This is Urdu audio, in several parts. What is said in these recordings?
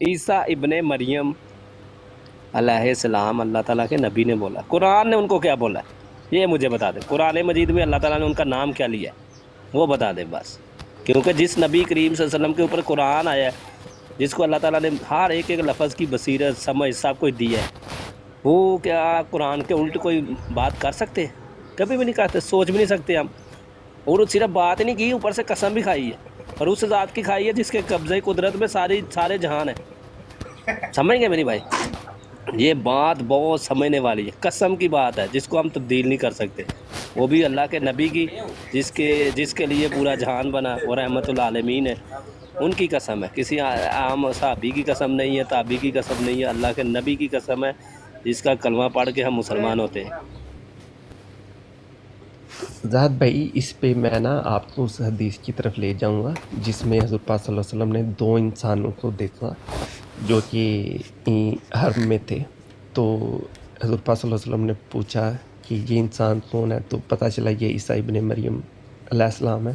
عیسیٰ ابن مریم علیہ السلام اللہ تعالیٰ کے نبی نے بولا، قرآن نے ان کو کیا بولا ہے یہ مجھے بتا دیں، قرآن مجید میں اللہ تعالیٰ نے ان کا نام کیا لیا ہے وہ بتا دیں بس، کیونکہ جس نبی کریم صلی اللہ علیہ وسلم کے اوپر قرآن آیا ہے، جس کو اللہ تعالیٰ نے ہر ایک لفظ کی بصیرت سمجھ سب کچھ دی ہے، وہ کیا قرآن کے الٹ کوئی بات کر سکتے ہیں؟ کبھی بھی نہیں کرتے، سوچ بھی نہیں سکتے ہم۔ اور صرف بات ہی نہیں کی، اوپر سے قسم بھی کھائی ہے، اور اس ذات کی کھائی ہے جس کے قبضۂ قدرت میں سارے جہان ہیں۔ سمجھ گئے میری بھائی؟ یہ بات بہت سمجھنے والی ہے، قسم کی بات ہے جس کو ہم تبدیل نہیں کر سکتے، وہ بھی اللہ کے نبی کی، جس کے لیے پورا جہان بنا وہ رحمت العالمین ہے، ان کی قسم ہے، کسی عام صحابی کی قسم نہیں ہے، تابعی کی قسم نہیں ہے، اللہ کے نبی کی قسم ہے جس کا کلمہ پڑھ کے ہم مسلمان ہوتے ہیں۔ زاہد بھائی اس پہ میں نا آپ کو اس حدیث کی طرف لے جاؤں گا جس میں حضرت پاک صلی اللہ علیہ وسلم نے دو انسانوں کو دیکھا جو کہ حرم میں تھے، تو حضرت پاک صلی اللہ علیہ وسلم نے پوچھا کہ یہ انسان کون ہے، تو پتہ چلا یہ عیسیٰ ابن مریم علیہ السلام ہے،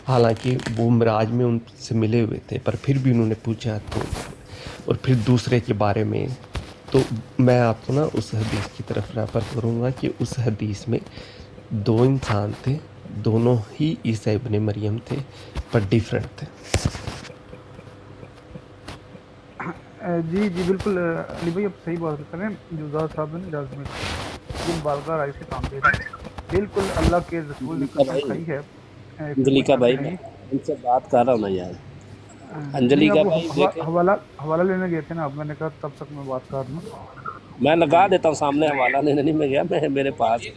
حالانکہ وہ معراج میں ان سے ملے ہوئے تھے، پر پھر بھی انہوں نے پوچھا، تو اور پھر دوسرے کے بارے میں، تو میں آپ کو نا اس حدیث کی طرف ریفر کروں گا کہ اس حدیث میں دو انسان تھے، دونوں ہی عیسیٰ ابن مریم تھے پر ڈیفرنٹ تھے۔ جی جی بالکل علی بھائی آپ صحیح بات کر رہے ہیں، جو زاد صاحب نے اجازت میں یہ مبالغہ رائے سے کام لے رہے ہیں، بالکل اللہ کے رسول نے انجلی کا قسم بھائی، کھائی ہے، اس میں انجلی کوئی کا شک بھائی میں نہیں۔ ان سے بات کر رہا ہوں نا یار، نہیں انجلی آپ کا وہ بھائی دیکھیں، حوالہ لینے گئے تھے نا، اب میں نے کہا تب تک میں بات کر لوں۔ میں جی لگا دیتا ہوں سامنے، حوالہ لینے نہیں میں گیا، میرے پاس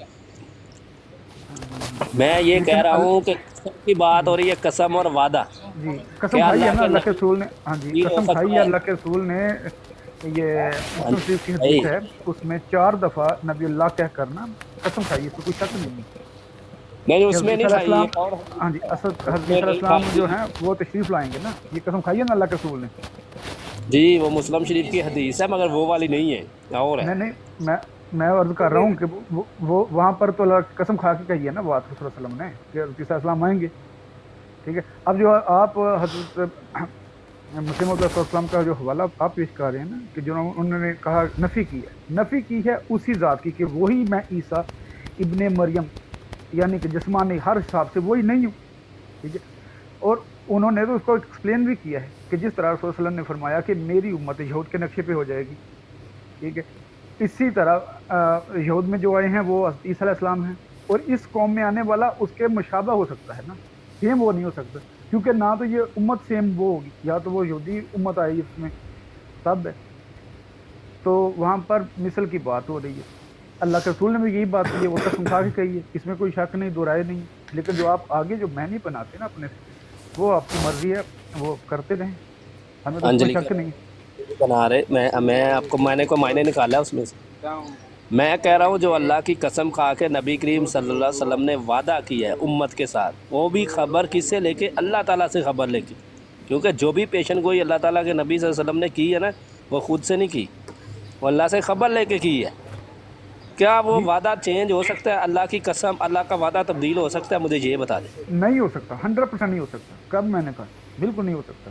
میں یہ کہہ لیکن رہا ہوں کہ قسم کی بات جی ہو رہی ہے، قسم اور وعدہ، جی قسم کیا کھائی ہے اللہ نا کے اللہ کے نبی رسول نے، ہاں جی تبدیل ہو قسم کھائی سکتا ہے ہے؟ اللہ کے رسول نے، یہ مسلم شریف کی بھائی حدیث ہے، اس میں 4 دفعہ نبی اللہ کہہ کرنا قسم کھائی، اس میں کوئی شک نہیں ہے نہیں کہ اس حضرت میں عیسیٰ نہیں علیہ کھائی، السلام، ایک اور ہاں جی اس حضرت میں عیسیٰ علیہ نہیں السلام جو کھائی ہیں وہ تشریف لائیں گے نا، یہ قسم کھائی ہے نا اللہ کے رسول نے۔ جی، وہ مسلم شریف کی حدیث ہے مگر وہ والی نہیں ہے، اور ہے۔ نہیں میں عرض کر رہا ہوں کہ وہ وہاں پر تو اللہ کی قسم کھا کے کہی ہے نا بات رسول اللہ علیہ وسلم نے کہ حضرت عیسیٰ علیہ السلام آئیں گے، ٹھیک ہے۔ اب جو آپ حضرت مسلم علیہ السلام کا جو حوالہ آپ پیش کر رہے ہیں نا کہ جو انہوں نے کہا نفی کی ہے اسی ذات کی کہ وہی میں عیسیٰ ابن مریم، یعنی کہ جسمانی ہر حساب سے وہی نہیں ہوں، ٹھیک ہے۔ اور انہوں نے تو اس کو ایکسپلین بھی کیا ہے کہ جس طرح رسول اللہ علیہ وسلم نے فرمایا کہ میری امت یہود کے نقشے پہ ہو جائے گی، ٹھیک ہے، اسی طرح یہود میں جو آئے ہیں وہ عیسیٰ علیہ السلام ہیں، اور اس قوم میں آنے والا اس کے مشابہ ہو سکتا ہے نا، سیم وہ نہیں ہو سکتا، کیونکہ نہ تو یہ امت سیم وہ ہوگی، یا تو وہ یہودی امت آئے گی اس میں تب ہے، تو وہاں پر مثل کی بات ہو رہی ہے، اللہ کے رسول نے بھی یہی بات کی ہے، وہ قسم کھا کے کہی ہے، اس میں کوئی شک نہیں، دو رائے نہیں، لیکن جو آپ آگے جو معنی بناتے ہیں نا اپنے سے، وہ آپ کی مرضی ہے، وہ کرتے رہیں، ہمیں تو اس میں انجلی کا شک نہیں ہے۔ بنا رہے، میں آپ کو معنی نکالا ہے اس میں سے، میں کہہ رہا ہوں جو اللہ کی قسم کھا کے نبی کریم صلی اللہ علیہ وسلم نے وعدہ کیا ہے امت کے ساتھ، وہ بھی خبر کس سے لے کے؟ اللہ تعالیٰ سے خبر لے کے، کیونکہ جو بھی پیشن گوئی اللہ تعالیٰ کے نبی صلی اللہ علیہ وسلم نے کی ہے نا، وہ خود سے نہیں کی، وہ اللہ سے خبر لے کے کی ہے۔ کیا وہ جی وعدہ چینج ہو سکتا ہے؟ اللہ کی قسم، اللہ کا وعدہ تبدیل ہو سکتا ہے؟ مجھے یہ بتا دیں۔ نہیں ہو سکتا، 100% نہیں ہو سکتا، کب میں نے کہا بالکل نہیں ہو سکتا،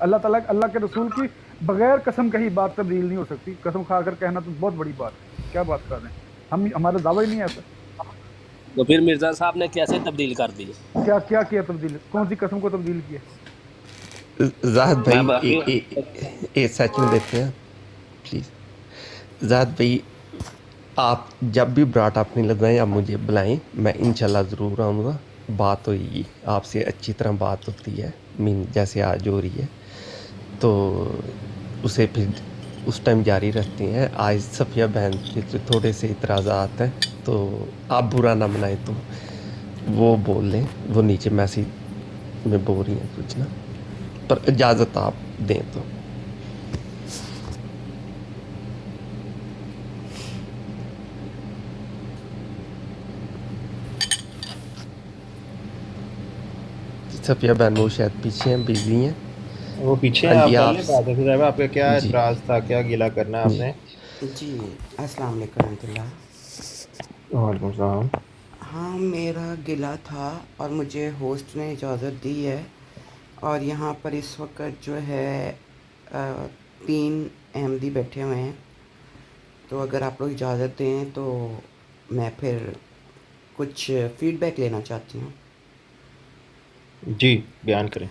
اللہ تعالیٰ اللہ کے رسول کی بغیر قسم کہی بات تبدیل نہیں ہو سکتی، قسم کھا کر کہنا تو بہت بڑی بات ہے، کیا بات کر رہے ہیں ہم، ہمارا دعویٰ ہی نہیں ہے ایسا۔ تو پھر مرزا صاحب نے کیسے تبدیل کر دی؟ کیا تبدیل، کون سی قسم کو تبدیل کیا؟ زاہد میں بھائی باقی ایک سیکنڈ دیتے ہیں پلیز۔ زاہد بھائی آپ جب بھی براٹ اپنی لگائیں آپ مجھے بلائیں، میں انشاءاللہ ضرور آؤں گا، بات ہوئے گی آپ سے، اچھی طرح بات ہوتی ہے، جیسے آج ہو رہی ہے، تو اسے پھر اس ٹائم جاری رکھتے ہیں۔ آج صفیہ بہن کے جو تھوڑے سے اعتراضات ہیں تو آپ برا نہ منائیں، تو وہ بول لیں، وہ نیچے میسیج میں بول رہی ہیں کچھ نا، پر اجازت آپ دیں تو۔ صفیہ بہن وہ شاید پیچھے ہیں، بزی ہیں۔ وہ پیچھے ہاں ہیں، آپ جی کر لیں بات ہے صاحب، آپ کا کیا جی اعتراض تھا، کیا گیلا کرنا ہے آپ جی نے؟ جی السلام علیکم ورحمۃ اللہ۔ وعلیکم السلام۔ ہاں میرا گلہ تھا اور مجھے ہوسٹ نے اجازت دی ہے، اور یہاں پر اس وقت جو ہے 3 احمدی بیٹھے ہوئے ہیں، تو اگر آپ لوگ اجازت دیں تو میں پھر کچھ فیڈ بیک لینا چاہتی ہوں. جی بیان کریں.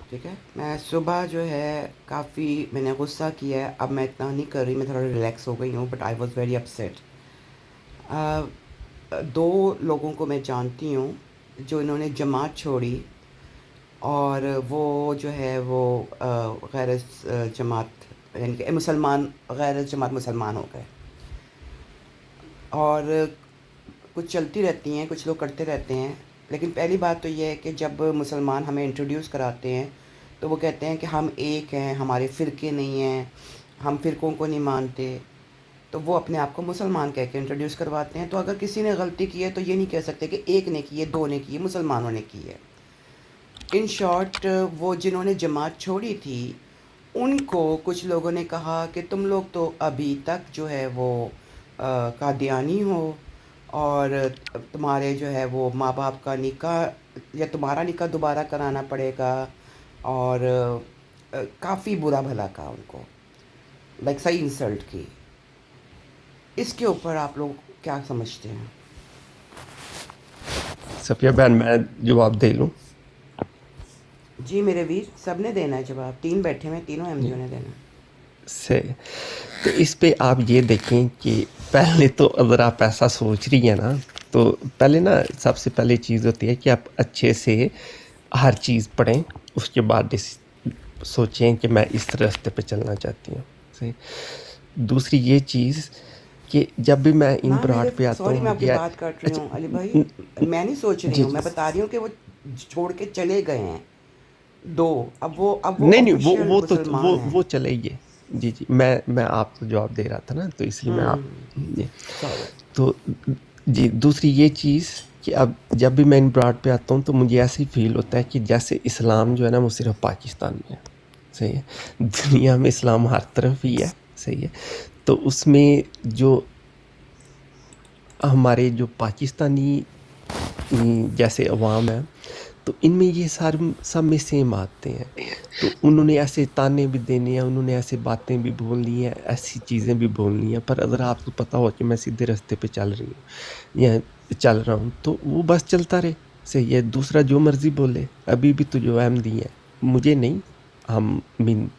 ٹھیک ہے. میں صبح جو ہے کافی میں نے غصہ کیا ہے، اب میں اتنا نہیں کر رہی، میں تھوڑا ریلیکس ہو گئی ہوں، but I was very upset. 2 لوگوں کو میں جانتی ہوں جو انہوں نے جماعت چھوڑی، اور وہ جو ہے وہ غیر جماعت یعنی کہ مسلمان، غیر جماعت مسلمان ہو گئے. اور کچھ چلتی رہتی ہیں، کچھ لوگ کرتے رہتے ہیں. لیکن پہلی بات تو یہ ہے کہ جب مسلمان ہمیں انٹروڈیوس کراتے ہیں تو وہ کہتے ہیں کہ ہم ایک ہیں، ہمارے فرقے نہیں ہیں، ہم فرقوں کو نہیں مانتے. تو وہ اپنے آپ کو مسلمان کہہ کے انٹروڈیوس کرواتے ہیں. تو اگر کسی نے غلطی کی ہے تو یہ نہیں کہہ سکتے کہ ایک نے کی ہے، 2 نے کی ہے، مسلمانوں نے کی ہے. ان شارٹ وہ جنہوں نے جماعت چھوڑی تھی ان کو کچھ لوگوں نے کہا کہ تم لوگ تو ابھی تک جو ہے وہ قادیانی ہو، اور تمہارے جو ہے وہ ماں باپ کا نکاح یا تمہارا نکاح دوبارہ کرانا پڑے گا. اور کافی برا بھلا کہا ان کو، لائک صحیح انسلٹ کی. اس کے اوپر آپ لوگ کیا سمجھتے ہیں؟ صفیہ بہن میں جواب دے لوں. جی میرے ویر، سب نے دینا ہے جواب. 3 بیٹھے ہوئے، تینوں احمدیوں نے دینا ہے. سے تو اس پہ آپ یہ دیکھیں کہ پہلے تو اگر آپ ایسا سوچ رہی ہیں نا، تو پہلے نا سب سے پہلی چیز ہوتی ہے کہ آپ اچھے سے ہر چیز پڑھیں، اس کے بعد سوچیں کہ میں اس راستے پہ چلنا چاہتی ہوں. صحیح. دوسری یہ چیز کہ جب بھی میں ان نہ میرے براٹ پہ آتا سوری ہوں میں آپ کی یا بات کاٹ رہی ہوں علی بھائی، اچھا میں نہیں سوچ رہی جی ہوں، جی میں بتا رہی ہوں کہ وہ چھوڑ کے چلے گئے ہیں 2. اب وہ نہیں آفیشیل وہ تو مسلمان ہیں. وہ چلے گئے. جی جی میں آپ کو جواب دے رہا تھا نا، تو اس لیے میں آپ جی. سوری. تو جی دوسری یہ چیز کہ اب جب بھی میں ان براڈ پہ آتا ہوں تو مجھے ایسی فیل ہوتا ہے کہ جیسے اسلام جو ہے نا وہ صرف پاکستان میں ہے. صحیح ہے. دنیا میں اسلام ہر طرف ہی ہے. صحیح ہے. تو اس میں جو ہمارے جو پاکستانی جیسے عوام ہے تو ان میں یہ سب میں سیم آتے ہیں. تو انہوں نے ایسے تانے بھی دینے ہیں، انہوں نے ایسے باتیں بھی بولنی ہیں، ایسی چیزیں بھی بولنی ہیں. پر اگر آپ کو پتہ ہو کہ میں سیدھے راستے پہ چل رہی ہوں یا چل رہا ہوں تو وہ بس چلتا رہے. صحیح ہے. دوسرا جو مرضی بولے. ابھی بھی تو جو احمدی ہیں، مجھے نہیں،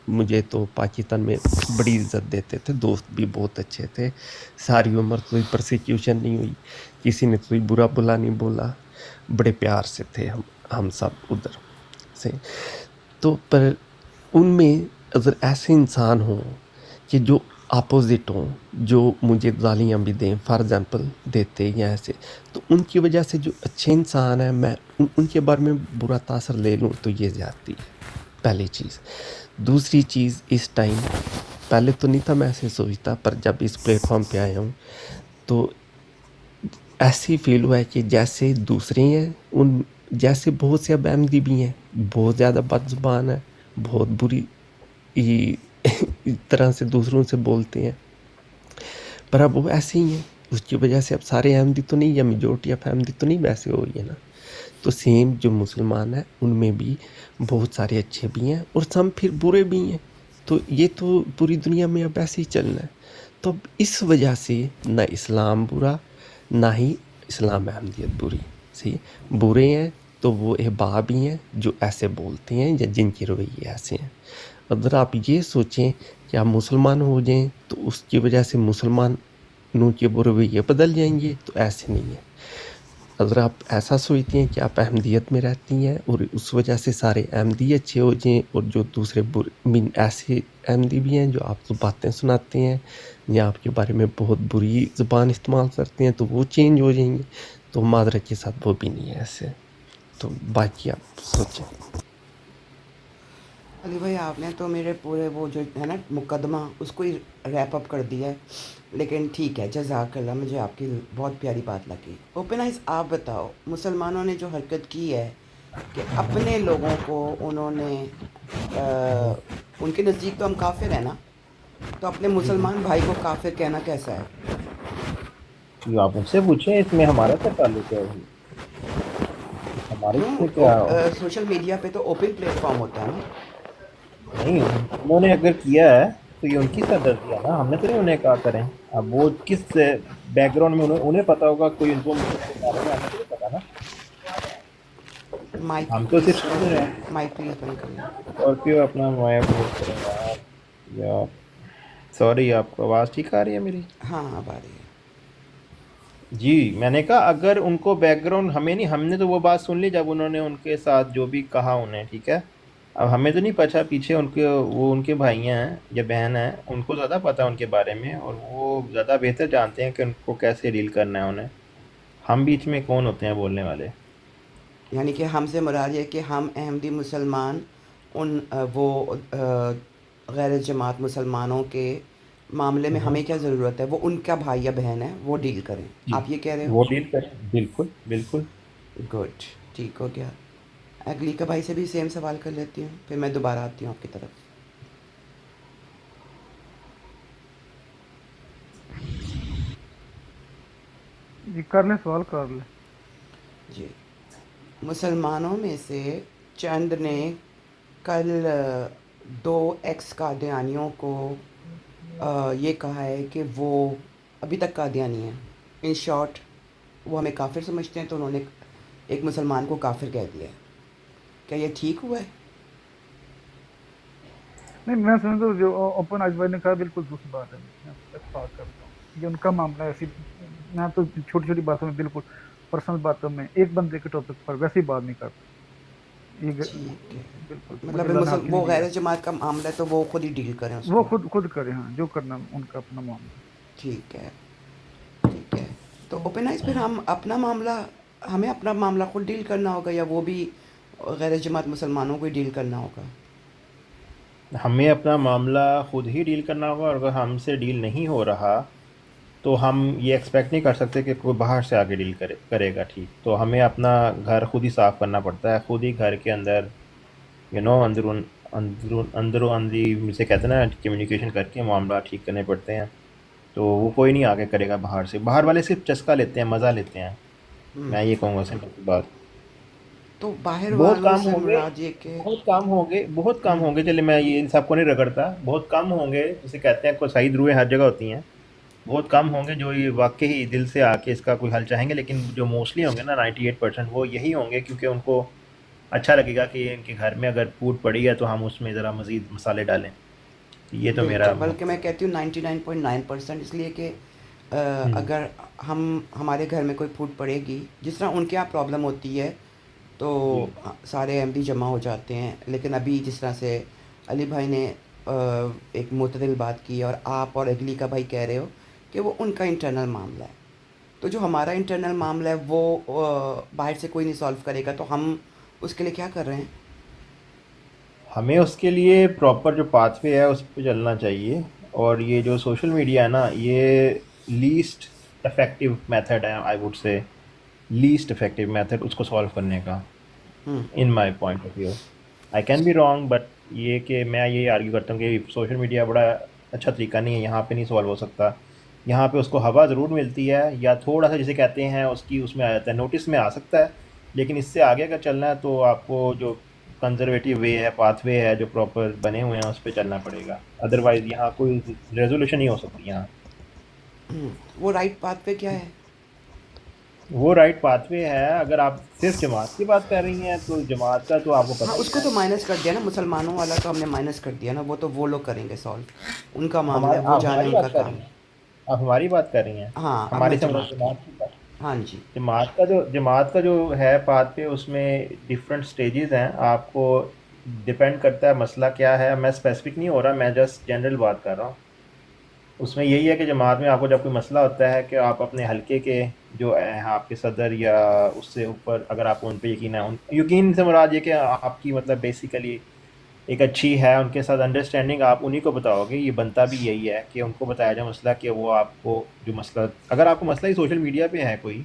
مجھے تو پاکستان میں بڑی عزت دیتے تھے، دوست بھی بہت اچھے تھے. ساری عمر کوئی پرسیکیوشن نہیں ہوئی، کسی نے کوئی برا بلا نہیں بولا، بڑے پیار سے تھے ہم سب ادھر سے. تو پر ان میں اگر ایسے انسان ہوں کہ جو اپوزٹ ہوں، جو مجھے گالیاں بھی دیں، فار ایگزامپل دیتے یا ایسے، تو ان کی وجہ سے جو اچھے انسان ہیں میں ان کے بارے میں برا تاثر لے لوں تو یہ زیادتی ہے. پہلی چیز. دوسری چیز اس ٹائم، پہلے تو نہیں تھا میں ایسے سوچتا، پر جب اس پلیٹ فارم پہ آیا ہوں تو ایسی فیل ہوا ہے کہ جیسے دوسرے ہیں، جیسے بہت سے اب احمدی بھی ہیں، بہت زیادہ بد زبان ہے، بہت بری طرح سے دوسروں سے بولتے ہیں، پر اب وہ ایسے ہی ہیں. اس کی وجہ سے اب سارے احمدی تو نہیں، یا میجورٹی آف احمدی تو نہیں ویسے ہو رہی ہے نا. تو سیم جو مسلمان ہیں ان میں بھی بہت سارے اچھے بھی ہیں اور سم پھر برے بھی ہیں. تو یہ تو پوری دنیا میں اب ایسے ہی چلنا ہے. تو اب اس وجہ سے نہ اسلام برا، نہ ہی اسلام احمدیت بری. صحیح. برے ہیں تو وہ احباب ہی ہیں جو ایسے بولتے ہیں یا جن کے رویے ایسے ہیں. اگر آپ یہ سوچیں کہ آپ مسلمان ہو جائیں تو اس کی وجہ سے مسلمانوں کے وہ رویے بدل جائیں گے، تو ایسے نہیں ہے. اگر آپ ایسا سوچتے ہیں کہ آپ احمدیت میں رہتی ہیں اور اس وجہ سے سارے احمدی اچھے ہو جائیں، اور جو دوسرے ایسے احمدی بھی ہیں جو آپ کو باتیں سناتے ہیں یا آپ کے بارے میں بہت بری زبان استعمال کرتے ہیں، تو وہ چینج ہو جائیں گے، تو معذرت کے ساتھ وہ بھی نہیں ہے ایسے. تو باقی آپ سوچیں. علی بھائی آپ نے تو میرے پورے وہ جو ہے نا مقدمہ اس کو ہی ریپ اپ کر دیا ہے. لیکن ٹھیک ہے، جزاک اللہ، مجھے آپ کی بہت پیاری بات لگی. اوپن آئز، آپ بتاؤ مسلمانوں نے جو حرکت کی ہے کہ اپنے لوگوں کو انہوں نے ان کے نزدیک تو ہم کافر ہیں نا، تو اپنے مسلمان بھائی کو کافر کہنا کیسا ہے؟ یہ آپ مجھ سے پوچھیں، اس میں ہمارا کیا تعلق ہے؟ ہمارے کیوں؟ سے کیا؟ سوشل میڈیا پہ تو اوپن پلیٹ فارم ہوتا ہے نا. نہیں، انہوں نے اگر کیا ہے تو یہ ان کی سردردی ہے نا, ہم نے تو نہیں انہیں کہا کریں. اب وہ کس بیک گراؤنڈ میں انہیں پتا ہوگا کوئی انفارمیشن کے بارے میں, ہمیں تو نہیں پتا نا. مائک ہم تو پلیز صرف سن رہے ہیں. مائک پلیز بند کرنا. اسکارپیو اپنا مائک بند کریں یار. سوری, آپ کو آواز ٹھیک آ رہی ہے میری؟ ہاں اب آ رہی ہے. جی, میں نے کہا اگر ان کو بیک گراؤنڈ ہمیں نہیں, ہم نے تو وہ بات سن لی جب انہوں نے ان کے ساتھ جو بھی کہا انہیں, ٹھیک ہے. اب ہمیں تو نہیں پتا پیچھے ان کے وہ ان کے بھائی ہیں یا بہن ہیں, ان کو زیادہ پتا ان کے بارے میں, اور وہ زیادہ بہتر جانتے ہیں کہ ان کو کیسے ڈیل کرنا ہے انہیں. ہم بیچ میں کون ہوتے ہیں بولنے والے؟ یعنی کہ ہم سے مراد یہ کہ ہم احمدی مسلمان ان وہ غیر جماعت مسلمانوں کے معاملے میں ہمیں کیا ضرورت ہے, وہ ان کا بھائی یا بہن ہے, وہ ڈیل کریں. جی, آپ یہ کہہ رہے وہ ڈیل کریں. بالکل بالکل. ہو. گڈ, ٹھیک ہو گیا. اگلی کا بھائی سے بھی سیم سوال کر لیتی ہوں, پھر میں دوبارہ آتی ہوں آپ کی طرف. جی کر لیں, سوال کر لیں. جی, مسلمانوں میں سے چند نے کل 2 ایکس قادیانیوں کو یہ کہا ہے کہ وہ ابھی تک قادیانی ہیں. ان شارٹ وہ ہمیں کافر سمجھتے ہیں, تو انہوں نے ایک مسلمان کو کافر کہہ دیا ہے. کیا یہ ٹھیک ہوا ہے؟ نہیں, میں سمجھتا ہوں جو اوپن آج بھائی نے کہا بالکل دوسری بات ہے. میں اتفاق کرتا ہوں, یہ ان کا معاملہ ہے. ایسی میں تو چھوٹی چھوٹی باتوں میں, بالکل پرسنل باتوں میں, ایک بندے کے ٹاپک پر ویسے ہی بات نہیں کرتا. یہ ٹھیک ہے, بالکل مجھے مطلب اللہ نے حق ہی وہ نہیں دیا. غیر جماعت کا معاملہ ہے تو وہ خود ہی ڈیل کریں اس وہ کو. خود کرے, ہاں جو کرنا ان کا اپنا معاملہ. ٹھیک ہے, ٹھیک ہے. تو اوپن آئز پھر ہم اپنا معاملہ, ہمیں اپنا معاملہ خود ڈیل کرنا ہوگا, یا وہ بھی غیر جماعت مسلمانوں کو ہی ڈیل کرنا ہوگا؟ ہمیں اپنا معاملہ خود ہی ڈیل کرنا ہوگا, اور اگر ہم سے ڈیل نہیں ہو رہا تو ہم یہ ایکسپیکٹ نہیں کر سکتے کہ کوئی باہر سے آگے ڈیل کرے گا. ٹھیک, تو ہمیں اپنا گھر خود ہی صاف کرنا پڑتا ہے, خود ہی گھر کے اندر اندر و اندری سے کہتے ہیں نا, کمیونیکیشن کر کے معاملات ٹھیک کرنے پڑتے ہیں. تو وہ کوئی نہیں آگے کرے گا باہر سے. باہر والے صرف چسکا لیتے ہیں, مزہ لیتے ہیں. میں یہ کہوں گا سمپل بات. تو باہر بہت والوں کام سے ہوں گے, مراد یہ کہ بہت کام ہوں گے. چلے میں یہ ان سب کو نہیں رگڑتا, بہت کم ہوں گے. جسے کہتے ہیں کوئی صحیح روحیں ہر جگہ ہوتی ہیں. بہت کم ہوں گے جو یہ واقعی دل سے آ کے اس کا کوئی حل چاہیں گے, لیکن جو موسٹلی ہوں گے نا 98% وہ یہی ہوں گے, کیونکہ ان کو اچھا لگے گا کہ ان کے گھر میں اگر پھوٹ پڑی ہے تو ہم اس میں ذرا مزید مسالے ڈالیں. یہ تو میرا بلکہ میں کہتی ہوں 99.9%, اس لیے کہ اگر ہمارے گھر میں کوئی پھوٹ پڑے گی, جس طرح ان کے یہاں پرابلم ہوتی ہے تو جی سارے احمدی جمع ہو جاتے ہیں. لیکن ابھی جس طرح سے علی بھائی نے ایک معتدل بات کی, اور آپ اور اگلی کا بھائی کہہ رہے ہو کہ وہ ان کا انٹرنل معاملہ ہے, تو جو ہمارا انٹرنل معاملہ ہے وہ باہر سے کوئی نہیں سالو کرے گا, تو ہم اس کے لیے کیا کر رہے ہیں؟ ہمیں اس کے لیے پراپر جو پاتھ وے ہے اس پہ چلنا چاہیے. اور یہ جو سوشل میڈیا ہے نا, یہ لیسٹ افیکٹو میتھڈ ہے, آئی ووڈ سے لیسٹ افیکٹو میتھڈ اس کو سالو کرنے کا, in my point of view. I can be wrong, but یہ کہ میں یہ آرگیو کرتا ہوں کہ سوشل میڈیا بڑا اچھا طریقہ نہیں ہے, یہاں پہ نہیں سالو ہو سکتا. یہاں پہ اس کو ہوا ضرور ملتی ہے, یا تھوڑا سا جسے کہتے ہیں اس میں آ جاتا ہے, نوٹس میں آ سکتا ہے. لیکن اس سے آگے اگر چلنا ہے تو آپ کو جو کنزرویٹو وے ہے, پاتھ وے ہے جو پراپر بنے ہوئے ہیں, اس پہ چلنا پڑے گا. ادروائز یہاں کوئی ریزولوشن نہیں ہو سکتی. یہاں وہ رائٹ پاتھ پہ کیا ہے؟ وہ رائٹ پاتھ وے ہے. اگر آپ صرف جماعت کی بات کر رہی ہیں تو جماعت کا تو آپ کو ہاں, پتہ اس ہی کو ہے. تو مائنس کر دیا نا, مسلمانوں والا تو ہم نے مائنس کر دیا نا, وہ تو وہ لوگ کریں گے سالو, ان کا معاملہ ہے, وہ آپ جانے ہماری ان کا بات کر کام رہی ہے. ہیں, آپ ہماری بات کر رہی ہیں. ہاں, اب میں ہماری سے جماعت کی. جماعت کی بات. ہاں جی. جماعت کا جو ہے پاتھ پہ, اس میں ڈفرینٹ سٹیجز ہیں. آپ کو ڈپینڈ کرتا ہے مسئلہ کیا ہے. میں اسپیسیفک نہیں ہو رہا, میں جسٹ جنرل بات کر رہا ہوں. اس میں یہی ہے کہ جماعت میں آپ کو جب کوئی مسئلہ ہوتا ہے کہ آپ اپنے حلقے کے جو آپ کے صدر یا اس سے اوپر, اگر آپ کو ان پہ یقین ہے, یقین سے مراد یہ کہ آپ کی مطلب بیسیکلی ایک اچھی ہے ان کے ساتھ انڈرسٹینڈنگ, آپ انہی کو بتاؤ گے. یہ بنتا بھی یہی ہے کہ ان کو بتایا جائے مسئلہ, کہ وہ آپ کو جو مسئلہ, اگر آپ کو مسئلہ ہی سوشل میڈیا پہ ہے کوئی,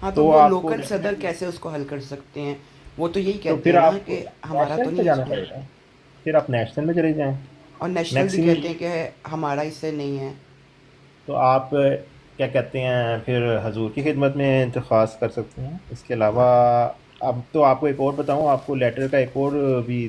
ہاں, تو تو وہ آپ کو لوکل صدر کیسے اس کو حل کر سکتے ہیں؟ وہ تو یہی تو کہتے پھر ہیں نا آپ کو کہ ہمارا تو نیشنل پہ نہیں ہے جانا اس میں. پڑے گا. پھر آپ نیشنل میں چلے جائیں. اور نیشنل بھی میکسیمم کہتے ہیں کہ ہمارا اس سے نہیں ہے. تو آپ کیا کہتے ہیں, پھر حضور کی خدمت میں درخواست کر سکتے ہیں. اس کے علاوہ اب تو آپ کو ایک اور بتاؤں, آپ کو لیٹر کا ایک اور بھی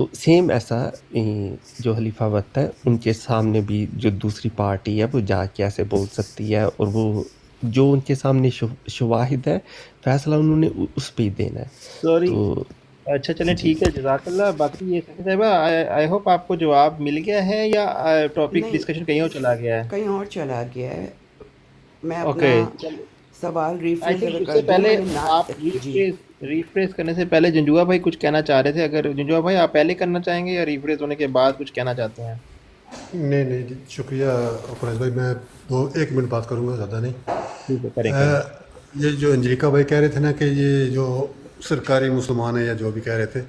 تو سیم ایسا جو خلیفہ وقت ہے ان کے سامنے بھی جو دوسری پارٹی ہے وہ جا کے ایسے بول سکتی ہے، اور وہ جو ان کے سامنے شواہد ہے فیصلہ انہوں نے اس پہ ہی دینا ہے. سوری، تو اچھا چلیں جی ٹھیک ہے، جزاک اللہ. باقی یہ سفید صاحبہ آئی ہوپ آپ کو جواب مل گیا ہے یا ٹاپک نہیں، ڈسکشن کہیں اور چلا گیا ہے؟ کہیں اور چلا گیا ہے. میں اپنا اوکے چلو، سوال آئی ریفریز تھنک اگر اس کر سے دوں، پہلے میں نے آپ جی ریفریز کرنے سے پہلے جنجوا بھائی کچھ کہنا چاہ رہے تھے. اگر جنجوا بھائی آپ پہلے کرنا چاہیں گے یا ریفریز ہونے کے بعد کچھ کہنا چاہتے ہیں؟ نہیں نہیں جی، شکریہ فریض بھائی. میں 1 منٹ بات کروں گا، زیادہ نہیں. ٹھیک ہے، کریں کریں. یہ جو انجلیکا بھائی کہہ رہے تھے نا کہ یہ جو سرکاری مسلمان ہیں یا جو بھی کہہ رہے تھے،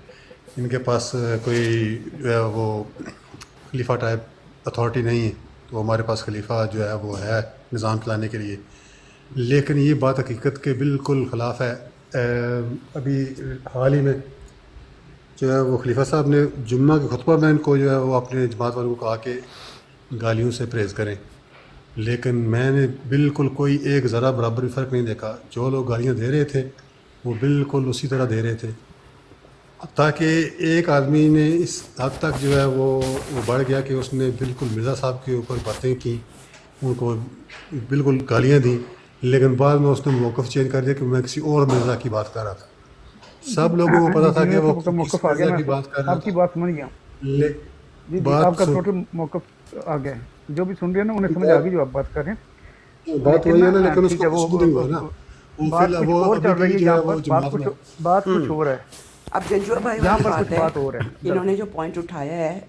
ان کے پاس کوئی جو ہے وہ خلیفہ ٹائپ اتھارٹی نہیں ہے، تو ہمارے پاس خلیفہ جو ہے وہ ہے نظام چلانے کے لیے. لیکن یہ بات حقیقت کے بالکل خلاف ہے. ابھی حال ہی میں جو ہے وہ خلیفہ صاحب نے جمعہ کے خطبہ میں ان کو جو ہے وہ اپنے جماعت والوں کو کہا کہ گالیوں سے پرہیز کریں، لیکن میں نے بالکل کوئی ایک ذرا برابر بھی فرق نہیں دیکھا. جو لوگ گالیاں دے رہے تھے وہ بالکل اسی طرح دے رہے تھے، تاکہ ایک آدمی نے اس حد تک جو ہے وہ بڑھ گیا کہ اس نے بالکل مرزا صاحب کے اوپر باتیں کی، ان کو بالکل گالیاں دیں، لیکن بعد میں اس نے موقف چینج کر دیا کہ میں کسی اور مرزا کی بات کر رہا تھا. جی سب لوگوں کو پتا تھا جی کہ میرا وہ تو کس موقف آ گیا، مرزا میں کی بات کر رہا آپ کی تھا. بات سمجھ گیا. لے جی بات آپ کا سن ٹوٹل موقف آ گیا ہے. جو بھی سن رہے ہیں نا انہیں سمجھ آ گئی جو آپ بات کر رہے ہیں. بات لیکن وہی ہے نا، نا لیکن اس ٹھیک کو ہے، قصور نہیں ہوا نا. وہ بات کچھ وہ اور ابھی چل بھی رہی ہے جو ہے یہاں وہ پر. جماعت میں بات کچھ اور ہے. اب جنجوا بھائی یہاں والی پر کچھ بات ہے، بات اور ہے انہوں نے جو دراصل. پوائنٹ اٹھایا ہے،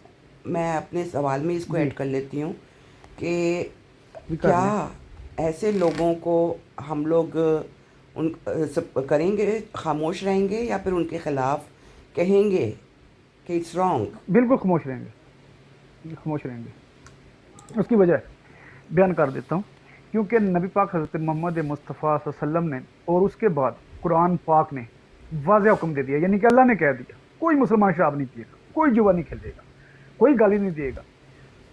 میں اپنے سوال میں اس کو جی ایڈ کر لیتی ہوں کہ جی کر کیا لیں. ایسے لوگوں کو ہم لوگ ان سب کریں گے، خاموش رہیں گے، یا پھر ان کے خلاف کہیں گے کہ اٹس رانگ؟ بالکل خاموش رہیں گے، خاموش رہیں گے. اس کی وجہ بیان کر دیتا ہوں. کیونکہ نبی پاک حضرت محمد مصطفیٰ صلی اللہ علیہ وسلم نے اور اس کے بعد قرآن پاک نے واضح حکم دے دیا، یعنی کہ اللہ نے کہہ دیا کوئی مسلمان شراب نہیں پیے گا، کوئی جوا نہیں کھیلے گا، کوئی گالی نہیں دے گا،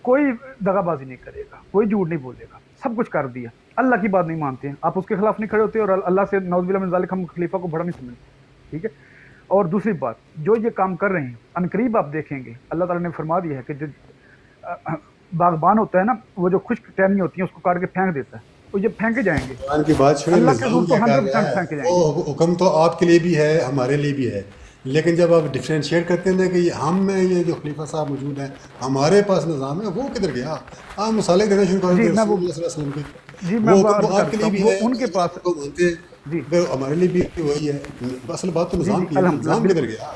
کوئی دغا بازی نہیں کرے گا، کوئی جھوٹ نہیں بولے گا. سب کچھ کر دیا. اللہ کی بات نہیں مانتے ہیں، آپ اس کے خلاف نہیں کھڑے ہوتے، اور اللہ سے نعوذ باللہ من ذالک ہم خلیفہ کو بڑا نہیں سمجھتے. ٹھیک ہے. اور دوسری بات، جو یہ کام کر رہے ہیں عنقریب آپ دیکھیں گے اللہ تعالیٰ نے فرما دیا ہے کہ جو باغبان ہوتا ہے نا، وہ جو خشک ٹہنی ہوتی ہیں اس کو کاٹ کے پھینک دیتا ہے، وہ یہ پھینکے جائیں گے. قرآن کی بات چھوڑے، اللہ کے نظام رسول تو کیا کر رہا 100% ہے. پھینکے جائیں گے. وہ حکم تو آپ کے لیے بھی ہے، ہمارے لیے بھی ہے، لیکن جب آپ ڈفرینشیٹ کرتے ہیں نا کہ یہ ہم میں یہ جو خلیفہ صاحب موجود ہیں ہمارے پاس نظام ہے، وہ کدھر گیا؟ آپ مثالیں دینا شروع کر جی دیتے میں رسول وہ اللہ صلی اللہ علیہ وسلم کے. جی میں عرض وہ آپ کے کرتا لیے ہوں، بھی وہ ہے، ان کے پاس. آپ کو مانتے ہیں، جی پھر ہمارے لیے بھی وہی ہے. اصل بات تو جی نظام جی کی ہے نا، الحمد للہ نظام کدھر بالکل. گیا؟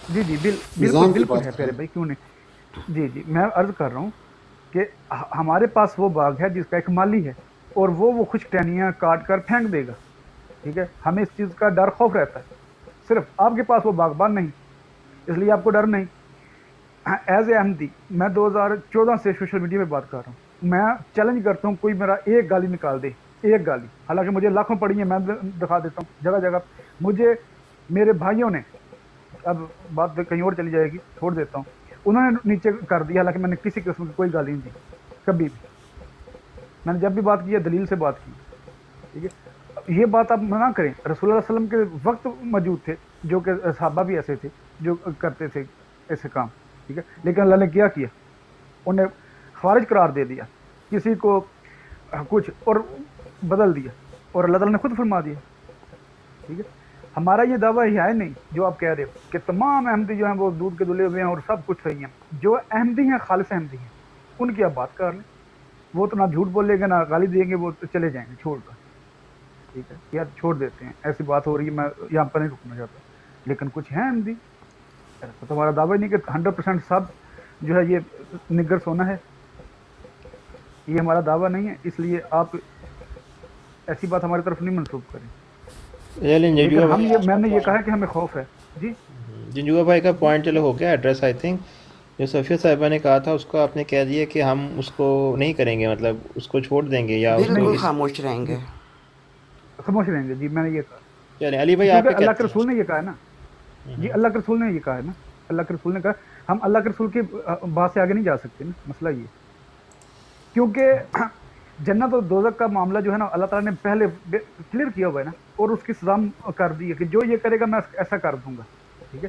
جی جی بالکل نظام کی بالکل بات ہے کریں. پیارے بھائی، کیوں نہیں. جی جی میں عرض کر رہا ہوں کہ ہمارے پاس وہ باغ ہے جس کا ایک مالی ہے، اور وہ خشک ٹہنیاں کاٹ کر پھینک دے گا. ٹھیک ہے. ہمیں اس چیز کا ڈر خوف رہتا ہے. صرف آپ کے پاس وہ باغبان نہیں، اس لیے آپ کو ڈر نہیں. ایز اے احمدی میں 2014 سے سوشل میڈیا پہ بات کر رہا ہوں. میں چیلنج کرتا ہوں کوئی میرا ایک گالی نکال دے، ایک گالی، حالانکہ مجھے لاکھوں پڑی ہیں، میں دکھا دیتا ہوں جگہ جگہ. مجھے میرے بھائیوں نے، اب بات کہیں اور چلی جائے گی، چھوڑ دیتا ہوں، انہوں نے نیچے کر دیا، حالانکہ میں نے کسی قسم کی کوئی گالی نہیں دی کبھی بھی. میں نے جب بھی بات کی ہے دلیل سے بات کی. ٹھیک ہے. یہ بات آپ نہ کریں. رسول اللہ علیہ وسلم کے وقت موجود تھے جو کہ صحابہ بھی ایسے تھے جو کرتے تھے ایسے کام. ٹھیک ہے. لیکن اللہ نے کیا کیا، انہیں خارج قرار دے دیا، کسی کو کچھ اور بدل دیا، اور اللہ تعالیٰ نے خود فرما دیا. ٹھیک ہے. ہمارا یہ دعویٰ ہی ہے نہیں جو آپ کہہ رہے ہو کہ تمام احمدی جو ہیں وہ دودھ کے دلے ہوئے ہیں اور سب کچھ صحیح ہیں. جو احمدی ہیں، خالص احمدی ہیں، ان کی آپ بات کر لیں. وہ تو نہ جھوٹ بولیں گے نہ گالی دیں گے، وہ تو چلے جائیں گے چھوڑ کر. ٹھیک ہے. یا چھوڑ دیتے ہیں، ایسی بات ہو رہی ہے، میں یہاں پر نہیں رکنا چاہتا. لیکن کچھ ہیں احمدی، ایسا تو ہمارا دعویٰ نہیں کہ 100% سب جو ہے یہ نگر سونا ہے، یہ ہمارا دعویٰ نہیں ہے. اس لیے آپ ایسی بات ہماری طرف نہیں منسوخ کریں. چلیں لیکن جنجوا ہم بھائی یہ، آپ میں کا نے یہ کہا ہے پوائنٹ، کہ ہمیں خوف ہے. جی جنجوا بھائی کا پوائنٹ چلو ہو گیا ایڈریس. آئی تھنک جو صفیہ صاحبہ نے کہا تھا اس کو آپ نے کہہ دیا کہ ہم اس کو نہیں کریں گے، مطلب اس کو چھوڑ دیں گے یا اس کو نہیں بالکل جی خاموش رہیں جی گے. خاموش رہیں گے. جی میں نے یہ کہا، چلیں علی بھائی آپ کیونکہ کیا اللہ کہتے کے رسول نے یہ کہا ہے نا. جی اللہ کے رسول نے یہ کہا ہے نا، اللہ کے رسول نے کہا. ہم اللہ کے رسول کی بات سے آگے نہیں جا سکتے نا. مسئلہ یہ، کیونکہ جنت اور دوزخ کا معاملہ جو ہے نا اللہ تعالیٰ نے پہلے کلیئر کیا ہوا ہے نا، اور اس کی سزا کر دی ہے کہ جو یہ کرے گا میں ایسا کر دوں گا. ٹھیک ہے.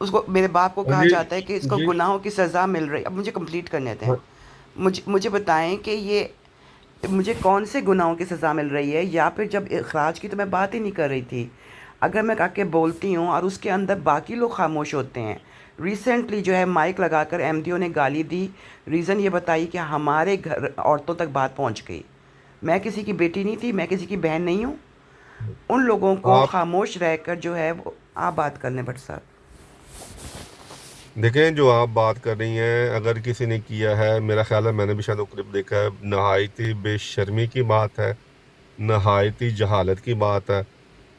اس کو میرے باپ کو اور کہا یہ جاتا ہے کہ اس کو یہ گناہوں کی سزا مل رہی. اب مجھے کمپلیٹ کرنے دیں. ہاں، مجھے بتائیں کہ یہ مجھے کون سے گناہوں کی سزا مل رہی ہے؟ یا پھر جب اخراج کی تو میں بات ہی نہیں کر رہی تھی. اگر میں آ کے بولتی ہوں اور اس کے اندر باقی لوگ خاموش ہوتے ہیں. ریسنٹلی جو ہے مائک لگا کر ایم ڈی او نے گالی دی. ریزن یہ بتائی کہ ہمارے گھر عورتوں تک بات پہنچ گئی. میں کسی کی بیٹی نہیں تھی, میں کسی کی بہن نہیں ہوں. ان لوگوں کو آپ خاموش رہ کر جو ہے وہ آپ بات کر لیں بٹ صاحب. دیکھیں جو آپ بات کر رہی ہیں, اگر کسی نے کیا ہے, میرا خیال ہے میں نے بھی شاید وہ کلپ دیکھا ہے, نہایتی بے شرمی کی بات ہے, نہایتی جہالت کی بات ہے,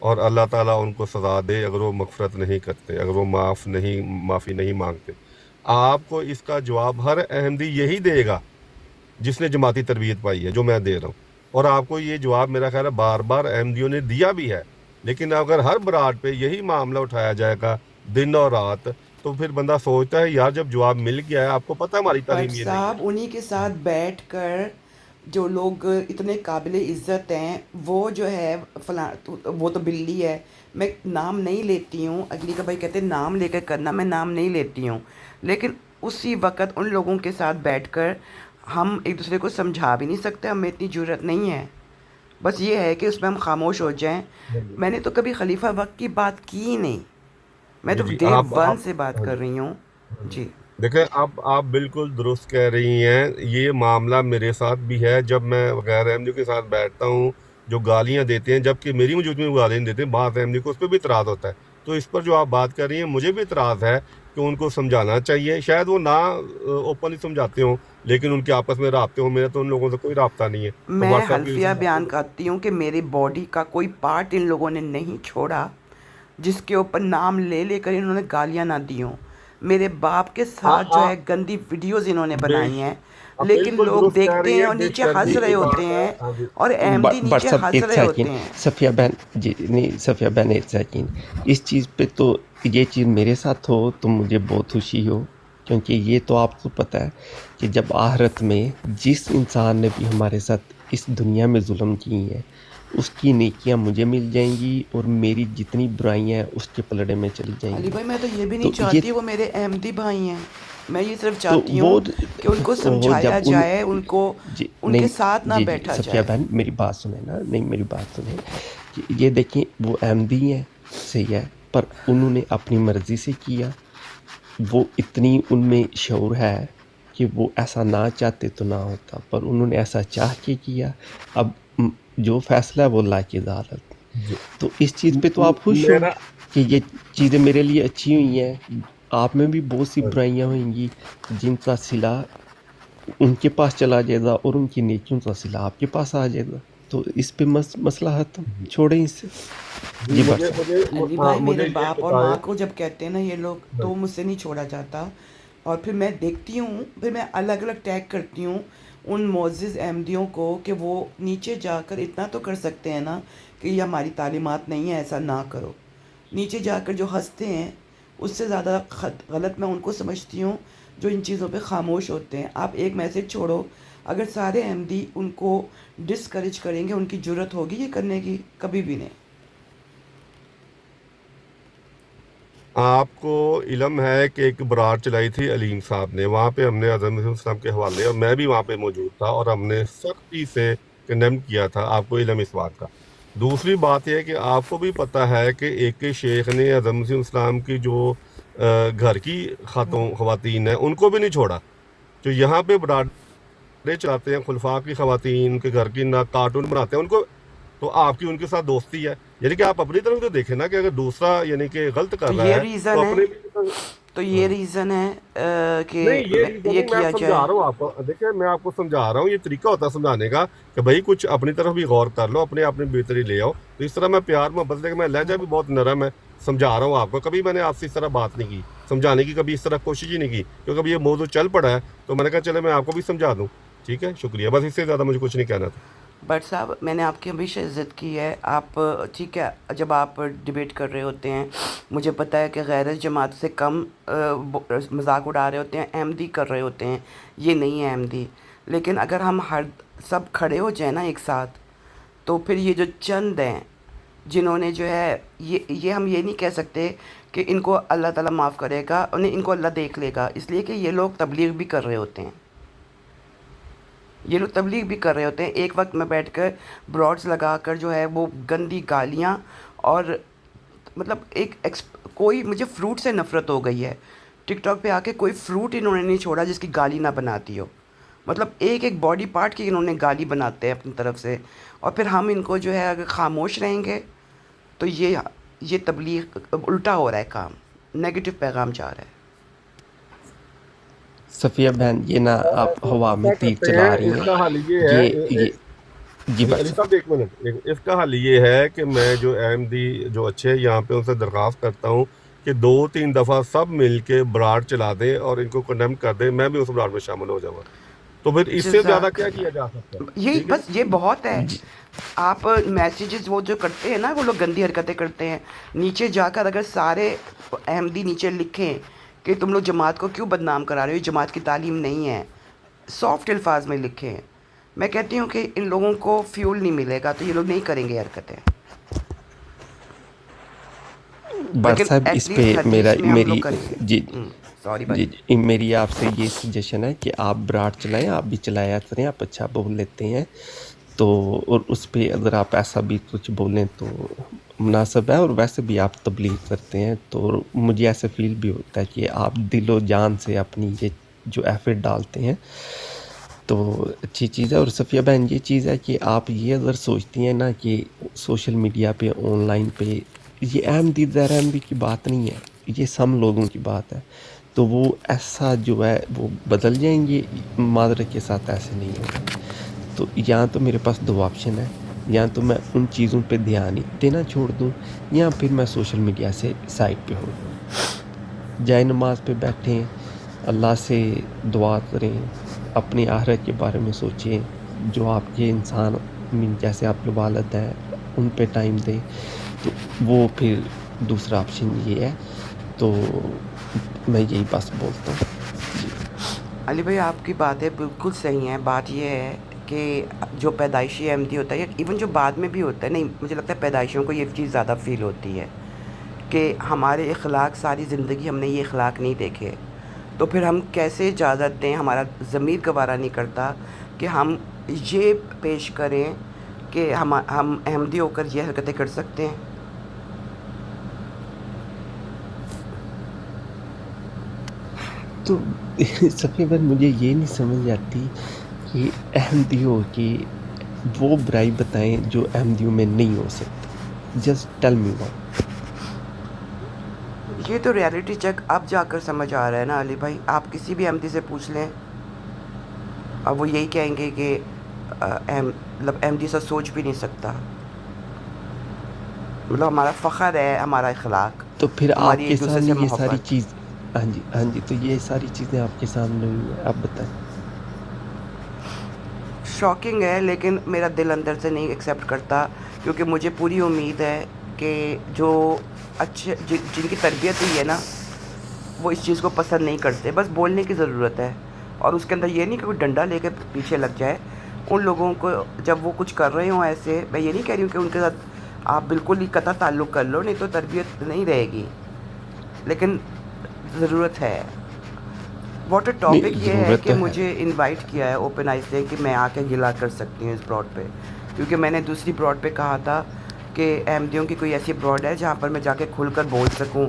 اور اللہ تعالیٰ ان کو سزا دے اگر وہ مغفرت نہیں کرتے, اگر وہ معافی نہیں مانگتے. آپ کو اس کا جواب ہر احمدی یہی دے گا جس نے جماعتی تربیت پائی ہے, جو میں دے رہا ہوں. اور آپ کو یہ جواب میرا خیال ہے بار بار احمدیوں نے دیا بھی ہے. لیکن اگر ہر براٹ پہ یہی معاملہ اٹھایا جائے گا دن اور رات, تو پھر بندہ سوچتا ہے یار جب جواب مل گیا ہے, آپ کو پتہ ہے ہماری بٹ تعلیم یہ نہیں ہے. صاحب انہی کے ساتھ بیٹھ کر جو لوگ اتنے قابل عزت ہیں, وہ جو ہے فلاں وہ تو بلی ہے. میں نام نہیں لیتی ہوں, اگلی کا بھائی کہتے ہیں نام لے کر کرنا, میں نام نہیں لیتی ہوں. لیکن اسی وقت ان لوگوں کے ساتھ بیٹھ کر ہم ایک دوسرے کو سمجھا بھی نہیں سکتے, ہمیں اتنی جرت نہیں ہے. بس یہ ہے کہ اس میں ہم خاموش ہو جائیں. میں نے تو کبھی خلیفہ وقت کی بات کی ہی نہیں, میں تو جی ڈے آپ ون سے بات ہاں کر جی رہی ہوں. جی دیکھیں, آپ بالکل درست کہہ رہی ہیں. یہ معاملہ میرے ساتھ بھی ہے. جب میں غیر احمدیوں کے ساتھ بیٹھتا ہوں جو گالیاں دیتے ہیں, جبکہ میری موجودگی میں گالیاں دیتے ہیں, بعض احمدی کو اس پہ بھی اعتراض ہوتا ہے. تو اس پر جو آپ بات کر رہی ہیں مجھے بھی اعتراض ہے کہ ان کو سمجھانا چاہیے. شاید وہ نہ اوپنلی سمجھاتے ہوں, لیکن ان کے آپس میں رابطے ہوں. میرا تو ان لوگوں سے کوئی رابطہ نہیں ہے, تو میں واٹس ایپ پہ حلفیہ بیان سمجھاتے کرتی ہوں کہ میری باڈی کا کوئی پارٹ ان لوگوں نے نہیں چھوڑا جس کے اوپر نام لے لے کر انہوں نے گالیاں نہ دی ہوں. میرے باپ کے ساتھ جو ہے گندی ویڈیوز انہوں نے بنائی ہیں, آپ لیکن بالکل لوگ درست کہہ دیکھتے رہی ہیں ہیں. اور بے نیچے ہنس شرمی رہے کی ہوتے بات ہے. ہیں, ہاں جی اور احمدی بٹ نیچے صاحب ہنس ایک رہے ہوتے سیکنڈ, ہیں. صفیہ بہن جی نہیں, صفیہ بہن ایک سیکنڈ, اس چیز پہ تو یہ چیز میرے ساتھ ہو تو مجھے بہت خوشی ہو, کیونکہ یہ تو آپ کو پتہ ہے کہ جب آخرت میں جس انسان نے بھی ہمارے ساتھ اس دنیا میں ظلم کی ہیں اس کی نیکیاں مجھے مل جائیں گی, اور میری جتنی برائیاں ہیں اس کے پلڑے میں چلی جائیں علی گی. بھائی میں تو یہ بھی تو نہیں یہ چاہتی وہ میرے احمدی بھائی ہیں. میں یہ صرف تو چاہتی وہ ہوں کہ ان کو جب سمجھایا ان جائے, ان کو جی ان کے نہیں, ساتھ نہ جی بیٹھا صفیہ جائے. بہن میری بات سنیں نا, نہیں میری بات سنیں کہ یہ دیکھیں وہ احمدی ہیں, صحیح ہے, پر انہوں نے اپنی مرضی سے کیا. وہ اتنی ان میں شعور ہے کہ وہ ایسا نہ چاہتے تو نہ ہوتا, پر انہوں نے ایسا چاہ کے کیا. اب جو فیصلہ ہے وہ اللہ کی عدالت. جی تو اس چیز پہ تو آپ خوش ہو میرا کہ یہ چیزیں میرے لیے اچھی ہوئی ہیں. آپ میں بھی بہت سی برائیاں ہوئیں گی جن کا صلہ ان کے پاس چلا جائے گا, اور ان کی نیکیوں کا صلہ آپ کے پاس آ جائے گا. تو اس پہ مسئلہ ختم, چھوڑیں اس سے. جی بٹ صاحب. علی بھائی مجھے میرے یہ باپ اور بتائیں. ماں کو جب کہتے ہیں نا یہ لوگ, تو مجھ سے نہیں چھوڑا جاتا. اور پھر میں دیکھتی ہوں, پھر میں الگ الگ ٹیگ کرتی ہوں ان معزز احمدیوں کو کہ وہ نیچے جا کر اتنا تو کر سکتے ہیں نا کہ یہ ہماری تعلیمات نہیں ہے, ایسا نہ کرو. نیچے جا کر جو ہنستے ہیں اس سے زیادہ غلط میں ان کو سمجھتی ہوں جو ان چیزوں پہ خاموش ہوتے ہیں. آپ ایک میسج چھوڑو, اگر سارے احمدی ان کو ڈسکریج کریں گے, ان کی جرت ہوگی یہ کرنے کی؟ کبھی بھی نہیں. آپ کو علم ہے کہ ایک برار چلائی تھی علیم صاحب نے, وہاں پہ ہم نے حضرت مسیح السلام کے حوالے, اور میں بھی وہاں پہ موجود تھا, اور ہم نے سختی سے کنڈیم کیا تھا. آپ کو علم اس بات کا. دوسری بات یہ ہے کہ آپ کو بھی پتہ ہے کہ ایک شیخ نے حضرت مسیح السلام کی جو گھر کی خواتین ہیں ان کو بھی نہیں چھوڑا. جو یہاں پہ براڈے چلاتے ہیں, خلفاء کی خواتین کے گھر کی نہ کارٹون بناتے ہیں ان کو, تو آپ کی ان کے ساتھ دوستی ہے. یعنی کہ آپ اپنی طرف تو دیکھیں نا کہ اگر دوسرا یعنی کہ غلط تو کر رہا یہ ہے تو ریزن ہے, اپنے تو ہاں یہ ریزن ہے کہ نہیں یہ ریزن یہ نہیں, میں کیا سمجھا جائے. رہا ہوں آپ کو. دیکھیں میں آپ کو سمجھا رہا ہوں, یہ طریقہ ہوتا ہے سمجھانے کا کہ بھائی کچھ اپنی طرف بھی غور کر لو, اپنی بہتری لے آؤ. تو اس طرح میں پیار محبت لے کے, میں لہجہ بھی بہت نرم ہے, سمجھا رہا ہوں آپ کو. کبھی میں نے آپ سے اس طرح بات نہیں کی, سمجھانے کی کبھی اس طرح کوشش ہی نہیں کی, کیونکہ اب یہ موضوع چل پڑا ہے تو میں نے کہا چلے میں آپ کو بھی سمجھا دوں. ٹھیک ہے, شکریہ. بس اس سے زیادہ مجھے کچھ نہیں کہنا تھا. بٹ صاحب میں نے آپ کی ہمیشہ عزت کی ہے. آپ ٹھیک ہے, جب آپ ڈبیٹ کر رہے ہوتے ہیں مجھے پتہ ہے کہ غیر جماعت سے کم مذاق اڑا رہے ہوتے ہیں, احمدی کر رہے ہوتے ہیں, یہ نہیں ہے احمدی. لیکن اگر ہم سب کھڑے ہو جائیں نا ایک ساتھ, تو پھر یہ جو چند ہیں جنہوں نے جو ہے یہ ہم یہ نہیں کہہ سکتے کہ ان کو اللہ تعالیٰ معاف کرے گا، انہیں ان کو اللہ دیکھ لے گا، اس لیے کہ یہ لوگ تبلیغ بھی کر رہے ہوتے ہیں، یہ لوگ تبلیغ بھی کر رہے ہوتے ہیں۔ ایک وقت میں بیٹھ کر براڈز لگا کر جو ہے وہ گندی گالیاں، اور مطلب کوئی مجھے فروٹ سے نفرت ہو گئی ہے، ٹک ٹاک پہ آ کے کوئی فروٹ انہوں نے نہیں چھوڑا جس کی گالی نہ بناتی ہو، مطلب ایک باڈی پارٹ کی انہوں نے گالی بناتے ہیں اپنی طرف سے، اور پھر ہم ان کو جو ہے اگر خاموش رہیں گے تو یہ تبلیغ الٹا ہو رہا ہے، کام نیگیٹو پیغام جا رہا ہے۔ صفیہ بہن یہ نا آپ ہوا میں کیا تیر کرتے چلا ہیں، رہی اس ہیں، کا حل یہ ہے یہ جی بھائی علی صاحب۔ صاحب ایک منٹ، اس کا حل یہ ہے کہ میں جو احمدی جو اچھے یہاں پہ ان سے درخواست کرتا ہوں کہ 2-3 دفعہ سب مل کے براڈ چلا دیں اور ان کو کنڈیم کر دیں، میں بھی اس براڈ میں شامل ہو جاؤں گا، تو پھر اس سے زیادہ جزاک، کیا کیا جا سکتا ہے؟ یہی ٹھیک ہے بس، یہ بہت ہے۔ جی آپ میسیجز وہ جو کرتے ہیں نا، وہ لوگ گندی حرکتیں کرتے ہیں، نیچے جا کر اگر سارے احمدی نیچے لکھیں کہ تم لوگ جماعت کو کیوں بدنام کرا رہے ہو، یہ جماعت کی تعلیم نہیں ہے، سافٹ الفاظ میں لکھیں، میں کہتی ہوں کہ ان لوگوں کو فیول نہیں ملے گا تو یہ لوگ نہیں کریں گے حرکتیں، بار لیکن صاحب ایٹ اس پہ لیسٹ حدیث میں ہم لوگ میری کریں گے۔ جی سوری بھائی۔ جی میری آپ سے یہ سجیشن ہے کہ آپ براڈ چلائیں، آپ بھی چلایا کریں، آپ اچھا بول لیتے ہیں تو، اور اس پہ اگر آپ ایسا بھی کچھ بولیں تو مناسب ہے، اور ویسے بھی آپ تبلیغ کرتے ہیں تو مجھے ایسے فیل بھی ہوتا ہے کہ آپ دل و جان سے اپنی یہ جو ایفرٹ ڈالتے ہیں تو اچھی چیز ہے۔ اور صفیہ بہن یہ چیز ہے کہ آپ یہ اگر سوچتی ہیں نا کہ سوشل میڈیا پہ آن لائن پہ یہ احمدی غیر احمدی کی بات نہیں ہے، یہ سم لوگوں کی بات ہے، تو وہ ایسا جو ہے وہ بدل جائیں گے، معذرت کے ساتھ ایسے نہیں ہوگا۔ تو یا تو میرے پاس 2 آپشن ہے، یا تو میں ان چیزوں پہ دھیان دینا چھوڑ دوں، یا پھر میں سوشل میڈیا سے سائڈ پہ ہو جاؤں، جائے نماز پہ بیٹھیں، اللہ سے دعا کریں، اپنی آخرت کے بارے میں سوچیں، جو آپ کے انسان جیسے آپ کے والد ہیں ان پہ ٹائم دیں، تو وہ پھر دوسرا آپشن یہ ہے، تو میں یہی بس بولتا ہوں۔ جی علی بھائی آپ کی باتیں بالکل صحیح ہیں، بات یہ ہے کہ جو پیدائشی احمدی ہوتا ہے یا ایون جو بعد میں بھی ہوتا ہے، نہیں مجھے لگتا ہے پیدائشیوں کو یہ چیز زیادہ فیل ہوتی ہے کہ ہمارے اخلاق ساری زندگی ہم نے یہ اخلاق نہیں دیکھے، تو پھر ہم کیسے اجازت دیں، ہمارا ضمیر گوارا نہیں کرتا کہ ہم یہ پیش کریں کہ ہم احمدی ہو کر یہ حرکتیں کر سکتے ہیں۔ تو صفیہ بہن مجھے یہ نہیں سمجھ آتی کہ احمدیوں کی وہ برائی بتائیں جو احمدیوں میں نہیں ہو سکتی، جسٹ ٹیل می ون۔ یہ تو ریالٹی چیک اب جا کر سمجھ آ رہا ہے نا علی بھائی، آپ کسی بھی احمدی سے پوچھ لیں، اب وہ یہی کہیں گے کہ مطلب احمدی سے سوچ بھی نہیں سکتا، مطلب ہمارا فخر ہے ہمارا اخلاق، تو پھر ہماری آپ کے ایک دوسرے سامنے سے یہ ساری محبت۔ چیز، ہاں جی تو یہ ساری چیزیں آپ کے سامنے ہوئی ہیں، آپ بتائیں۔ شاکنگ ہے، لیکن میرا دل اندر سے نہیں ایکسیپٹ کرتا، کیونکہ مجھے پوری امید ہے کہ جو اچھے جن کی تربیت ہوئی ہے نا، وہ اس چیز کو پسند نہیں کرتے، بس بولنے کی ضرورت ہے، اور اس کے اندر یہ نہیں کہ کوئی ڈنڈا لے کے پیچھے لگ جائے ان لوگوں کو، جب وہ کچھ کر رہے ہوں ایسے، میں یہ نہیں کہہ رہی ہوں کہ ان کے ساتھ آپ بالکل ہی قطع تعلق کر لو، نہیں تو تربیت نہیں رہے گی، لیکن ضرورت ہے۔ واٹر ٹاپک نہیں یہ ہے ضرورت کہ تو ہے، مجھے انوائٹ کیا ہے اوپن آئی سے کہ میں آ کے گلا کر سکتی ہوں اس براڈ پہ، کیونکہ میں نے دوسری براڈ پہ کہا تھا کہ احمدیوں کی کوئی ایسی براڈ ہے جہاں پر میں جا کے کھل کر بول سکوں،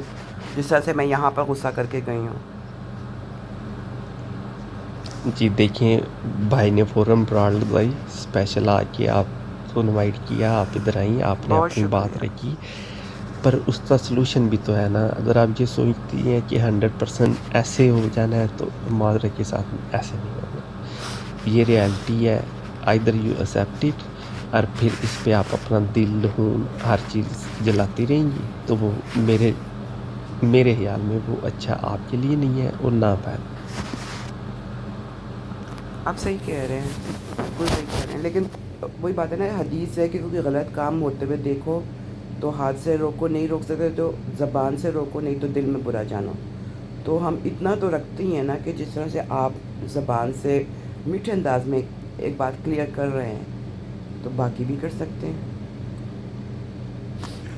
جس طرح سے میں یہاں پر غصہ کر کے گئی ہوں۔ جی دیکھیں بھائی نے فوراً براڈ لگائی، اسپیشل آ کے آپ کو انوائٹ کیا، آپ ادھر آئیں، آپ نے بہت اپنی بات شکریہ۔ رکھی، پر اس کا سلوشن بھی تو ہے نا، اگر آپ یہ سوچتی ہیں کہ 100% ایسے ہو جانا ہے تو معذرت کے ساتھ ایسے نہیں ہوگا، یہ ریالٹی ہے، آئدر یو ایکسیپٹ اٹ، اور پھر اس پہ آپ اپنا دل خون ہر چیز جلاتی رہیں گی، تو وہ میرے خیال میں وہ اچھا آپ کے لیے نہیں ہے اور نہ پائے۔ آپ صحیح کہہ رہے ہیں، بالکل صحیح کہہ رہے ہیں، لیکن وہی بات ہے نا، حدیث ہے کہ کوئی غلط کام ہوتے ہوئے دیکھو تو ہاتھ سے روکو، نہیں روک سکتے تو زبان سے روکو، نہیں تو دل میں برا جانو، تو ہم اتنا تو رکھتے ہی ہیں نا کہ جس طرح سے آپ زبان سے میٹھے انداز میں ایک بات کلیئر کر رہے ہیں تو باقی بھی کر سکتے ہیں۔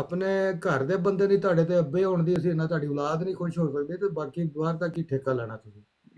ਆਪਣੇ ਘਰ ਦੇ ਬੰਦੇ ਨਹੀਂ, ਤੁਹਾਡੇ ਤੇ ਅੱਬੇ ਹੋਣ ਦੀ ਅਸੀਂ ਨਾ, ਤੁਹਾਡੀ ਔਲਾਦ ਨਹੀਂ ਖੁਸ਼ ਹੋ ਸਕਦੀ, ਤੇ ਬਾਕੀ ਬਾਹਰ ਦਾ ਕੀ ਠੇਕਾ ਲੈਣਾ ਤੁਸੀਂ।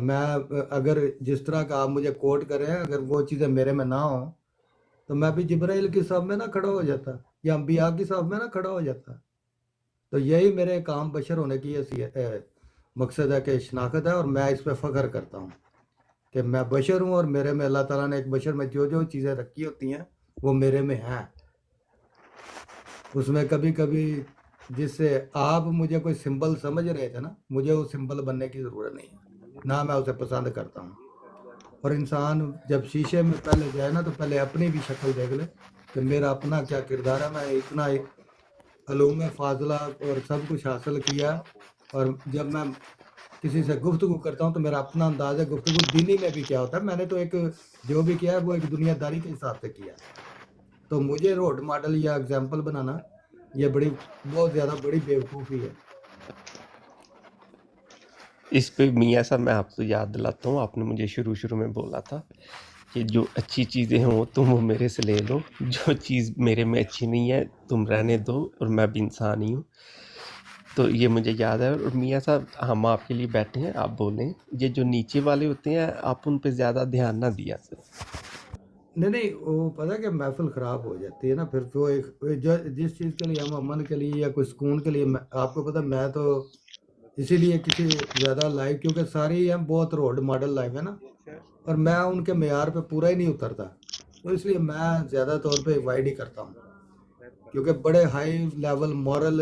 میں اگر جس طرح کا آپ مجھے کوٹ کریں اگر وہ چیزیں میرے میں نہ ہوں تو میں بھی جبرائیل کی صف میں نہ کھڑا ہو جاتا یا انبیاء کی صف میں نہ کھڑا ہو جاتا. تو یہی میرے کام بشر ہونے کی مقصد ہے کہ شناخت ہے، اور میں اس پہ فخر کرتا ہوں کہ میں بشر ہوں، اور میرے میں اللہ تعالیٰ نے ایک بشر میں جو جو چیزیں رکھی ہوتی ہیں وہ میرے میں ہیں. اس میں کبھی کبھی جس سے آپ مجھے کوئی سمبل سمجھ رہے تھے نا، مجھے وہ سمبل بننے کی ضرورت نہیں ہے، نہ میں اسے پسند کرتا ہوں. اور انسان جب شیشے میں پہلے جائے نا تو پہلے اپنی بھی شکل دیکھ لے کہ میرا اپنا کیا کردار ہے. میں اتنا علوم فاضلہ اور سب کچھ حاصل کیا، اور جب میں کسی سے گفتگو کرتا ہوں تو میرا اپنا انداز ہے گفتگو دینی میں بھی کیا ہوتا ہے. میں نے تو ایک جو بھی کیا ہے وہ ایک دنیا داری کے حساب سے کیا ہے. تو مجھے رول ماڈل یا اگزامپل بنانا یہ بہت زیادہ بڑی بیوقوفی ہے. اس پہ میاں صاحب میں آپ کو یاد دلاتا ہوں، آپ نے مجھے شروع میں بولا تھا کہ جو اچھی چیزیں ہوں تم وہ میرے سے لے لو، جو چیز میرے میں اچھی نہیں ہے تم رہنے دو، اور میں بھی انسان ہی ہوں. تو یہ مجھے یاد ہے. اور میاں صاحب ہم آپ کے لیے بیٹھے ہیں، آپ بولیں. یہ جو نیچے والے ہوتے ہیں آپ ان پہ زیادہ دھیان نہ دیا سر. نہیں وہ پتہ کہ محفل خراب ہو جاتی ہے نا پھر. تو جس چیز کے لیے ہم امن کے لیے یا کوئی سکون کے لیے آپ کو پتہ میں تو اسی لیے کسی زیادہ لائف کیونکہ ساری ہم بہت رول ماڈل لائف ہے نا، اور میں ان کے معیار پہ پورا ہی نہیں اترتا، تو اس لیے میں زیادہ طور پہ اوائڈ ہی کرتا ہوں. کیونکہ بڑے ہائی لیول مورل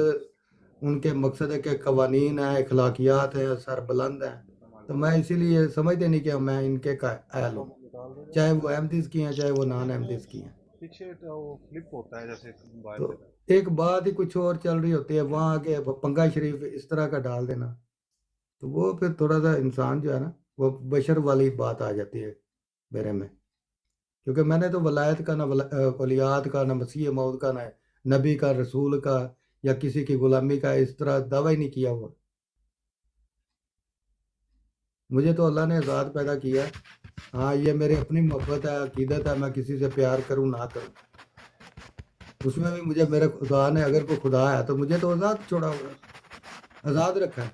ان کے مقصد ہے کہ قوانین ہیں، اخلاقیات ہیں، سر بلند ہیں. تو میں اسی لیے سمجھتے نہیں کہ میں ان کے اہل ہوں، چاہے وہ احمدیز کی ہیں چاہے وہ نان احمدیز کی ہیں. تو ایک بات ہی کچھ اور چل رہی ہوتی ہے وہاں کے پنگا شریف اس طرح کا ڈال دینا، تو وہ پھر تھوڑا سا انسان جو ہے نا وہ بشر والی بات آ جاتی ہے میرے میں. کیونکہ میں نے تو ولایت کا نہ ولیات کا، نہ مسیح موعود کا، نہ نبی کا، رسول کا، یا کسی کی غلامی کا اس طرح دعویٰ ہی نہیں کیا ہوا. مجھے تو اللہ نے ذات پیدا کیا ہے. ہاں یہ میری اپنی محبت ہے، عقیدت ہے، میں کسی سے پیار کروں نہ کروں، اس میں بھی مجھے میرے خدا نے اگر کوئی خدا ہے تو مجھے تو آزاد چھوڑا ہوا ہے، آزاد رکھا ہے.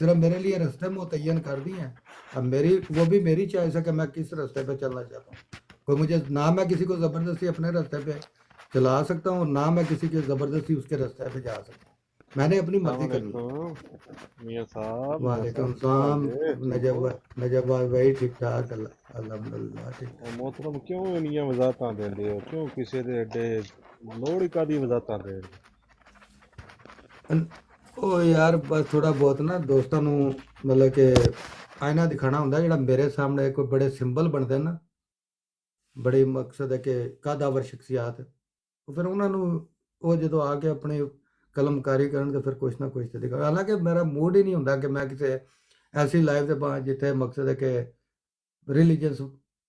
صرف میرے لیے راستے متعین کر دی ہیں. اب وہ بھی میری چوائس ہے کہ میں کس راستے پہ چلنا چاہتا ہوں. کوئی مجھے نہ میں کسی کو زبردستی اپنے راستے پہ چلا سکتا ہوں، نہ میں کسی کی زبردستی اس کے راستے پہ جا سکتا ہوں. میں نے اپنی مرضی کرنی ہے. میاں صاحب وعلیکم السلام. نجب بھائی ٹھیک ٹھاک، الحمدللہ ٹھیک ٹھاک. محترم کیوں انیاں وضاحتاں دیندے ہو؟ کیوں کسی دے ایڈے لوڑ ہی کادی وضاحتاں دین؟ او یار بس تھوڑا بہت نا دوستاں نوں مطلب کہ آئینہ دکھانا ہوندا جڑا میرے سامنے کوئی بڑے سمبل بنتے نا، بڑی مقصد ہے کہ قادآور شخصیات، پھر انہاں نوں وہ جدو آ کے اپنی قلم کاری کرن تو پھر کچھ نہ کچھ تو دکھا. حالانکہ میرا موڈ ہی نہیں ہوندا کہ میں کسی ایسی لائف دے پاں جتھے مقصد ہے کہ ریلیجنس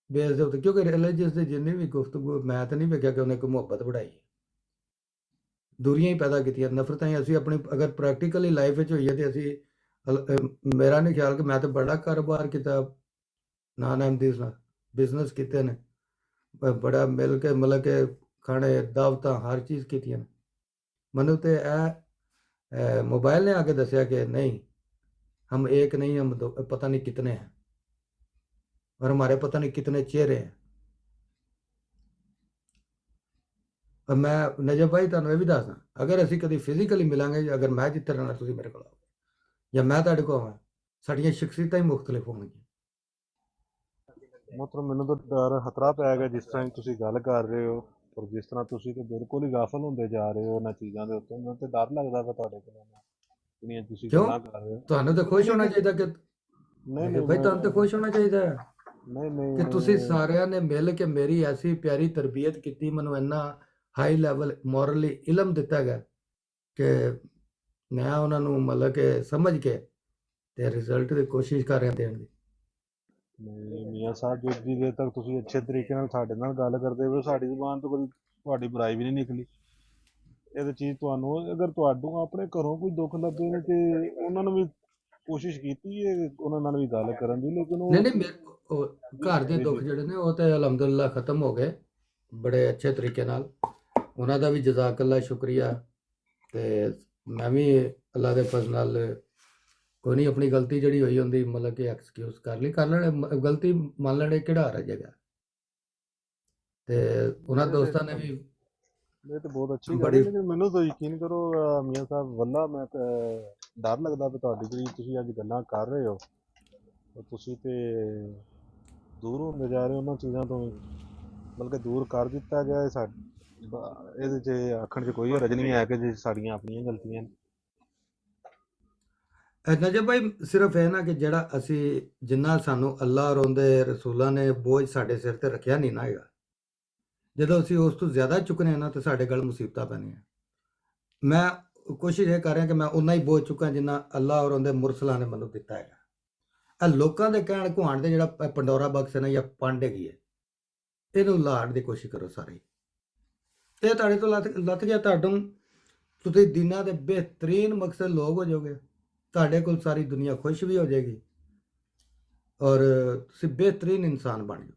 بیس دے ہوتے، کیونکہ ریلیجنس دی جنی بھی گفتگو میں تو نہیں ویکھیا کہ انہیں کوئی محبت بڑھائی ہے. دوریاں ہی پیدا کیتیاں، نفرتیں ہی. اسی اپنی اگر پریکٹیکلی لائف وچ ہوئی ہے تو اسی میرا نہیں خیال کہ میں تو بڑا کاروبار کیتا، نان احمدیز نال بزنس کیتے نے، بڑا مل کے مطلب کہ کھانے دعوتاں ہر چیز کیتیاں نے. منو تے موبائل نے آ کے دسیا کہ نہیں ہم ایک نہیں، ہم پتہ نہیں کتنے ہیں، اور ہمارے پتہ نہیں کتنے چہرے ہیں. اور میں نجب بھائی تمہیں یہ بھی دسنا، اگر اسی کدی فزیکلی ملیں گے، اگر میں جتنے رہنا تھی میرے کو یا میں تھوڑے کو آواں، ساڈیاں شخصیتاں ہی مختلف ہوں گی. محترم مینوں تو ڈر خطرہ پੈ گیا جس طرح تسی گل کر رہے ہو، اور جس طرح تسی تو بالکل ہی غافل ہوندے جا رہے ہو انہاں چیزاں دے اوتے. مینوں تے ڈر لگدا پیا تہاڈے کولوں جڑیاں تسی کیوں گلاں کر رہے ہو. تمہیں تو خوش ہونا چاہیے کہ نہیں نجب نہیں بھائی تمہیں تو خوش ہونا چاہیے نہیں کہ تسی سارے نے مل کے میری ایسی پیاری تربیت کیتی، منو اینا ہائی لیول مورلی علم دیتا گیا کہ میں انہاں نوں مطلب کہ سمجھ کے تے رزلٹ دی کوشش کر رہا دین دی. نہیں میاں صاحب جتنی دیر تک تسی اچھے طریقے نال ساڈے نال گل کردے ہو ساڈی زبان تو کبھی تہاڈی برائی بھی نہیں نکلی. یہ چیز تانوں اگر تہاڈوں اپنے گھروں کوئی دکھ لگے نے تے انہاں نے بھی کوشش کیتی ہے انہاں نال بھی گل کرن دی، لیکن وہ گھر دے دکھ جڑے نے وہ تے الحمدللہ ختم ہو گئے بڑے اچھے طریقے نال. انہاں دا بھی جزاک اللہ شکریہ. تے میں بھی اللہ دے فضل نال ਕੋਈ ਨਹੀਂ, ਆਪਣੀ ਗਲਤੀ ਜਿਹੜੀ ਹੋਈ ਹੁੰਦੀ ਮਤਲਬ ਕਿ ਐਕਸਕਿਊਜ਼ ਕਰ ਲਈ, ਕਰ ਲੈਣ, ਗਲਤੀ ਮੰਨ ਲੈਣੇ, ਕਿਹੜਾ ਹਰਜ ਹੈਗਾ। ਤੇ ਉਹਨਾਂ ਇਹ ਤੇ ਦੋਸਤਾਂ ਨੇ ਵੀ ਇਹ ਤੇ ਬਹੁਤ ਅੱਛੀ ਗੱਲ ਹੈ, ਬੜੀ ਲੇਕਿਨ ਮੈਨੂੰ ਤਾਂ ਯਕੀਨ ਕਰੋ ਮੀਆਂ ਸਾਹਿਬ, ਵੱਲਾ ਮੈਂ ਡਰ ਲੱਗਦਾ ਵੀ ਤੁਹਾਡੀ ਜਿਹੜੀ ਤੁਸੀਂ ਅੱਜ ਗੱਲਾਂ ਕਰ ਰਹੇ ਹੋ, ਉਹ ਤੁਸੀਂ ਤੇ ਦੂਰ ਹੁੰਦੇ ਜਾ ਰਹੇ ਹੋ ਉਹਨਾਂ ਚੀਜ਼ਾਂ ਤੋਂ, ਬਲਕਿ ਦੂਰ ਕਰ ਦਿੱਤਾ ਗਿਆ ਹੈ। ਇਹਦੇ 'ਚ ਆਖਣ 'ਚ ਕੋਈ ਹਰਜ ਨਹੀਂ ਹੈ ਕਿ ਜੇ ਸਾਡੀਆਂ ਆਪਣੀਆਂ ਗਲਤੀਆਂ ਨੇ। ਨਜਬ ਭਾਈ, ਸਿਰਫ ਇਹ ਨਾ ਕਿ ਜਿਹੜਾ ਅਸੀਂ ਜਿੰਨਾ ਸਾਨੂੰ ਅੱਲਾ ਔਰ ਉਹਦੇ ਰਸੂਲਾਂ ਨੇ ਬੋਝ ਸਾਡੇ ਸਿਰ ਤੇ ਰੱਖਿਆ ਨਹੀਂ ਨਾ ਹੈਗਾ, ਜਦੋਂ ਅਸੀਂ ਉਸ ਤੋਂ ਜ਼ਿਆਦਾ ਚੁੱਕਨੇ ਆ ਨਾ ਤਾਂ ਸਾਡੇ ਗਲ ਮੁਸੀਬਤਾਂ ਪੈਣੀਆਂ। ਮੈਂ ਕੋਸ਼ਿਸ਼ ਇਹ ਕਰ ਰਿਹਾ ਕਿ ਮੈਂ ਉਨਾ ਹੀ ਬੋਝ ਚੁੱਕਾਂ ਜਿੰਨਾ ਅੱਲਾ ਔਰ ਉਹਦੇ ਮੁਰਸਲਾਂ ਨੇ ਮੈਨੂੰ ਦਿੱਤਾ ਹੈਗਾ। ਇਹ ਲੋਕਾਂ ਦੇ ਕਹਿਣ ਘੁਆਣ ਦੇ ਜਿਹੜਾ ਪੰਡੋਰਾ ਬਕਸ ਹੈ ਨਾ, ਜਾਂ ਪੰਡ ਹੈਗੀ ਹੈ, ਇਹਨੂੰ ਲਾੜ ਦੀ ਕੋਸ਼ਿਸ਼ ਕਰੋ ਸਾਰੇ। ਇਹ ਤੁਹਾਡੇ ਤੋਂ ਲੱਥ ਗਿਆ, ਤੁਸੀਂ ਦਿਨਾਂ ਦੇ ਬਿਹਤਰੀਨ ਮਕਸਦ ਲੋਕ ਹੋ ਜਾਓਗੇ, ਤੁਹਾਡੇ ਕੋਲ ਸਾਰੀ ਦੁਨੀਆ ਖੁਸ਼ ਵੀ ਹੋ ਜਾਏਗੀ ਔਰ ਤੁਸੀਂ ਬਿਹਤਰੀਨ ਇਨਸਾਨ ਬਣ ਜਾਓ।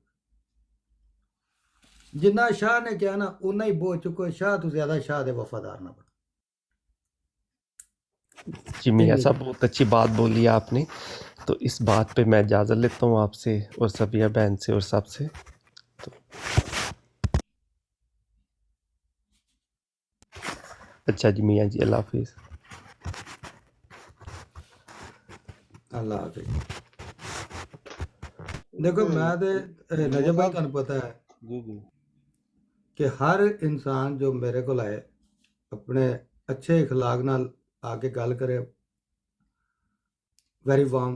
ਜਿੰਨਾ ਸ਼ਾਹ نے کیا نا اتنا ہی بوجھ چکو، شاہ تو زیادہ شاہ دے وفادار نہ بنو۔ جی میاں صاحب، بہت اچھی بات بولی آپ نے، تو اس بات پہ میں اجازت لیتا ہوں آپ سے اور صفیہ بہن سے اور سب سے۔ تو اچھا جی میاں جی، اللہ حافظ۔ اللہ حافظ۔ دیکھو میں تے نجم بھائی تمہیں پتہ ہے جی جی کہ ہر انسان جو میرے کو آئے اپنے اچھے اخلاق نال آ کے گل کرے، ویری وارم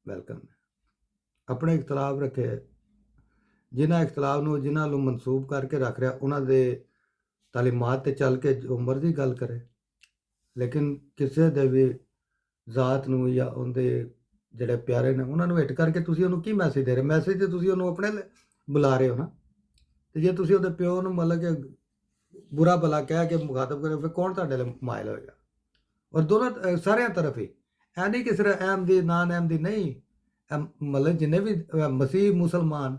ویلکم ہے۔ اپنے اختلاف رکھے، جنہ اختلاف نو جنہ لو منسوب کر کے رکھ رہا انہاں دے تعلیمات تے چل کے جو مرضی گل کرے، لیکن کسے دے بھی ذات نو یا ان دے جڑے پیارے نے انہاں نو ہٹ کر کے تسی انہوں کی میسج دے رہے؟ میسج تے تسی انہوں اپنے لئے بلا رہے ہو نا۔ تو جے تسی اودے پیو نو مطلب کہ برا بلا کہہ کے مخاطب کرے، پھر کون تہاڈے لئے مائل ہوئے گا؟ اور دونوں سارے طرف ہی اے نہیں کہ صرف احمدی نان احمدی نہیں، مطلب جن بھی مسیح مسلمان